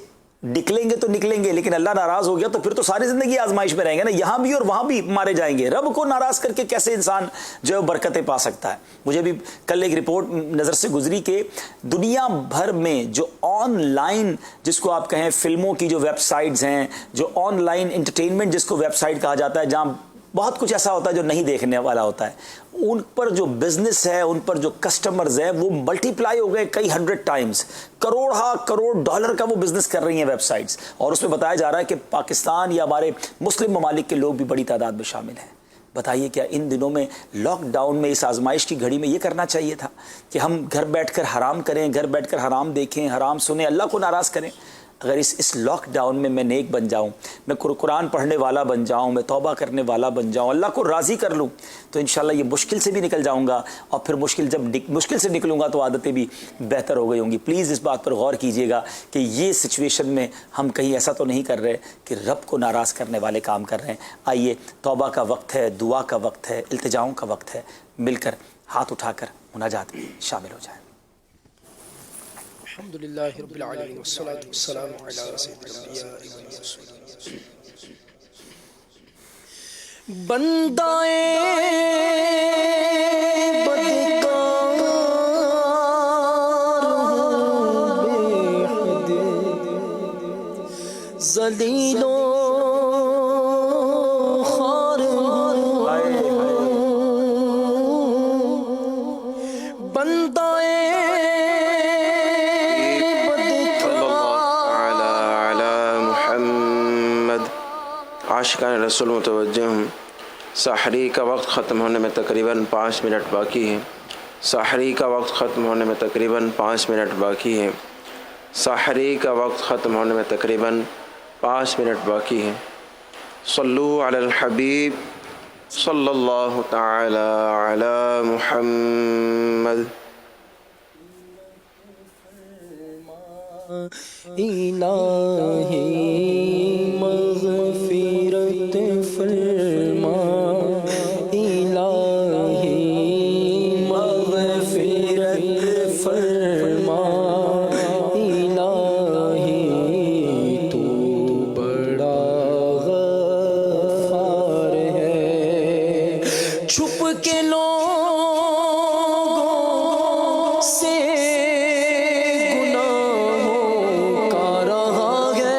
نکلیں گے تو نکلیں گے, لیکن اللہ ناراض ہو گیا تو پھر تو ساری زندگی آزمائش میں رہیں گے نا, یہاں بھی اور وہاں بھی مارے جائیں گے. رب کو ناراض کر کے کیسے انسان جو ہے برکتیں پا سکتا ہے. مجھے بھی کل ایک رپورٹ نظر سے گزری کہ دنیا بھر میں جو آن لائن جس کو آپ کہیں فلموں کی جو ویب سائٹس ہیں, جو آن لائن انٹرٹینمنٹ جس کو ویب سائٹ کہا جاتا ہے, جہاں بہت کچھ ایسا ہوتا ہے جو نہیں دیکھنے والا ہوتا ہے, ان پر جو بزنس ہے, ان پر جو کسٹمرز ہیں وہ ملٹی پلائی ہو گئے کئی 100 ٹائمز. کروڑ ڈالر کا وہ بزنس کر رہی ہیں ویب سائٹس, اور اس میں بتایا جا رہا ہے کہ پاکستان یا ہمارے مسلم ممالک کے لوگ بھی بڑی تعداد میں شامل ہیں. بتائیے کیا ان دنوں میں لاک ڈاؤن میں اس آزمائش کی گھڑی میں یہ کرنا چاہیے تھا کہ ہم گھر بیٹھ کر حرام کریں, گھر بیٹھ کر حرام دیکھیں, حرام سنیں, اللہ کو ناراض کریں. اگر اس لاک ڈاؤن میں نیک بن جاؤں, میں قرآن پڑھنے والا بن جاؤں, میں توبہ کرنے والا بن جاؤں, اللہ کو راضی کر لوں, تو انشاءاللہ یہ مشکل سے بھی نکل جاؤں گا, اور پھر جب مشکل سے نکلوں گا تو عادتیں بھی بہتر ہو گئی ہوں گی. پلیز اس بات پر غور کیجئے گا کہ یہ سچویشن میں ہم کہیں ایسا تو نہیں کر رہے کہ رب کو ناراض کرنے والے کام کر رہے ہیں. آئیے توبہ کا وقت ہے, دعا کا وقت ہے, التجاؤں کا وقت ہے, مل کر ہاتھ اٹھا کر مناجات میں شامل ہو جائیں. الحمدللہ رب العالمین والصلاة والسلام علی سید الانبیاء والمرسلین. بندائے بدکار بے حد ذلیل و خوار بندائے عاشقان رسول متوجہ ہوں. سحری کا وقت ختم ہونے میں تقریباً 5 منٹ باقی ہے. سحری کا وقت ختم ہونے میں تقریباً 5 منٹ باقی ہے. سحری کا وقت ختم ہونے میں تقریباً 5 منٹ باقی ہے. صلو علی الحبیب صلی اللہ تعالی علی محمد. الہی مغفرت فرما, الہی مغفرت فرما, الہی تو بڑا غفار ہے. چھپ کے لوگوں سے گناہوں کا رہا ہے,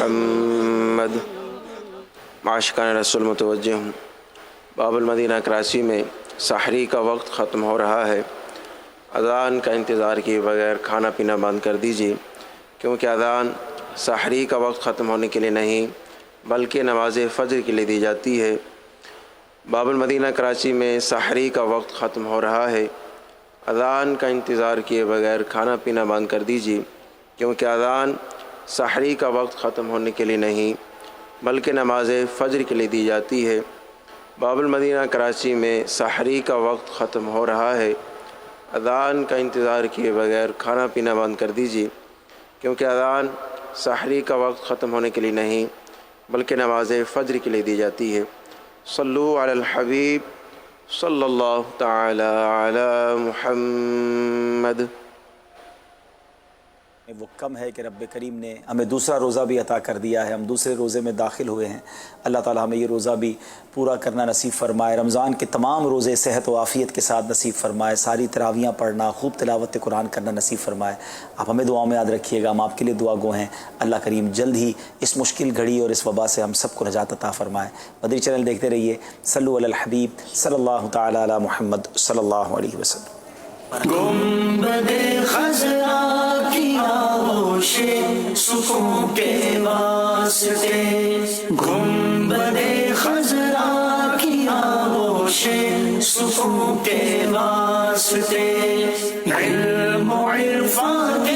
محمد. معاشقان رسول متوجہ ہوں. باب المدینہ کراچی میں سحری کا وقت ختم ہو رہا ہے. اذان کا انتظار کیے بغیر کھانا پینا بند کر دیجیے، کیونکہ اذان سحری کا وقت ختم ہونے کے لیے نہیں بلکہ نماز فجر کے لیے دی جاتی ہے. باب المدینہ کراچی میں سحری کا وقت ختم ہو رہا ہے. اذان کا انتظار کیے بغیر کھانا پینا بند کر دیجیے، کیونکہ اذان سحری کا وقت ختم ہونے کے لیے نہیں بلکہ نماز فجر کے لیے دی جاتی ہے. باب المدینہ کراچی میں سحری کا وقت ختم ہو رہا ہے. اذان کا انتظار کیے بغیر کھانا پینا بند کر دیجیے، کیونکہ اذان سحری کا وقت ختم ہونے کے لیے نہیں بلکہ نماز فجر کے لیے دی جاتی ہے. صلو علی الحبیب صلی اللہ تعالی علی محمد. وہ کم ہے کہ رب کریم نے ہمیں دوسرا روزہ بھی عطا کر دیا ہے. ہم دوسرے روزے میں داخل ہوئے ہیں. اللہ تعالی ہمیں یہ روزہ بھی پورا کرنا نصیب فرمائے. رمضان کے تمام روزے صحت و عافیت کے ساتھ نصیب فرمائے. ساری تراویحاں پڑھنا، خوب تلاوت قرآن کرنا نصیب فرمائے. آپ ہمیں دعاؤں میں یاد رکھیے گا. ہم آپ کے لیے دعا گو ہیں. اللہ کریم جلد ہی اس مشکل گھڑی اور اس وبا سے ہم سب کو نجات عطا فرمائے. مدنی چینل دیکھتے رہیے. صلو علی الحبیب صلی اللہ تعالی علی محمد صلی اللہ علیہ وسلم. گنبد خضرا کی آغوش سکون کے واسطے، گنبد خضرا کی آغوش سکون کے واسطے، علم و عرفان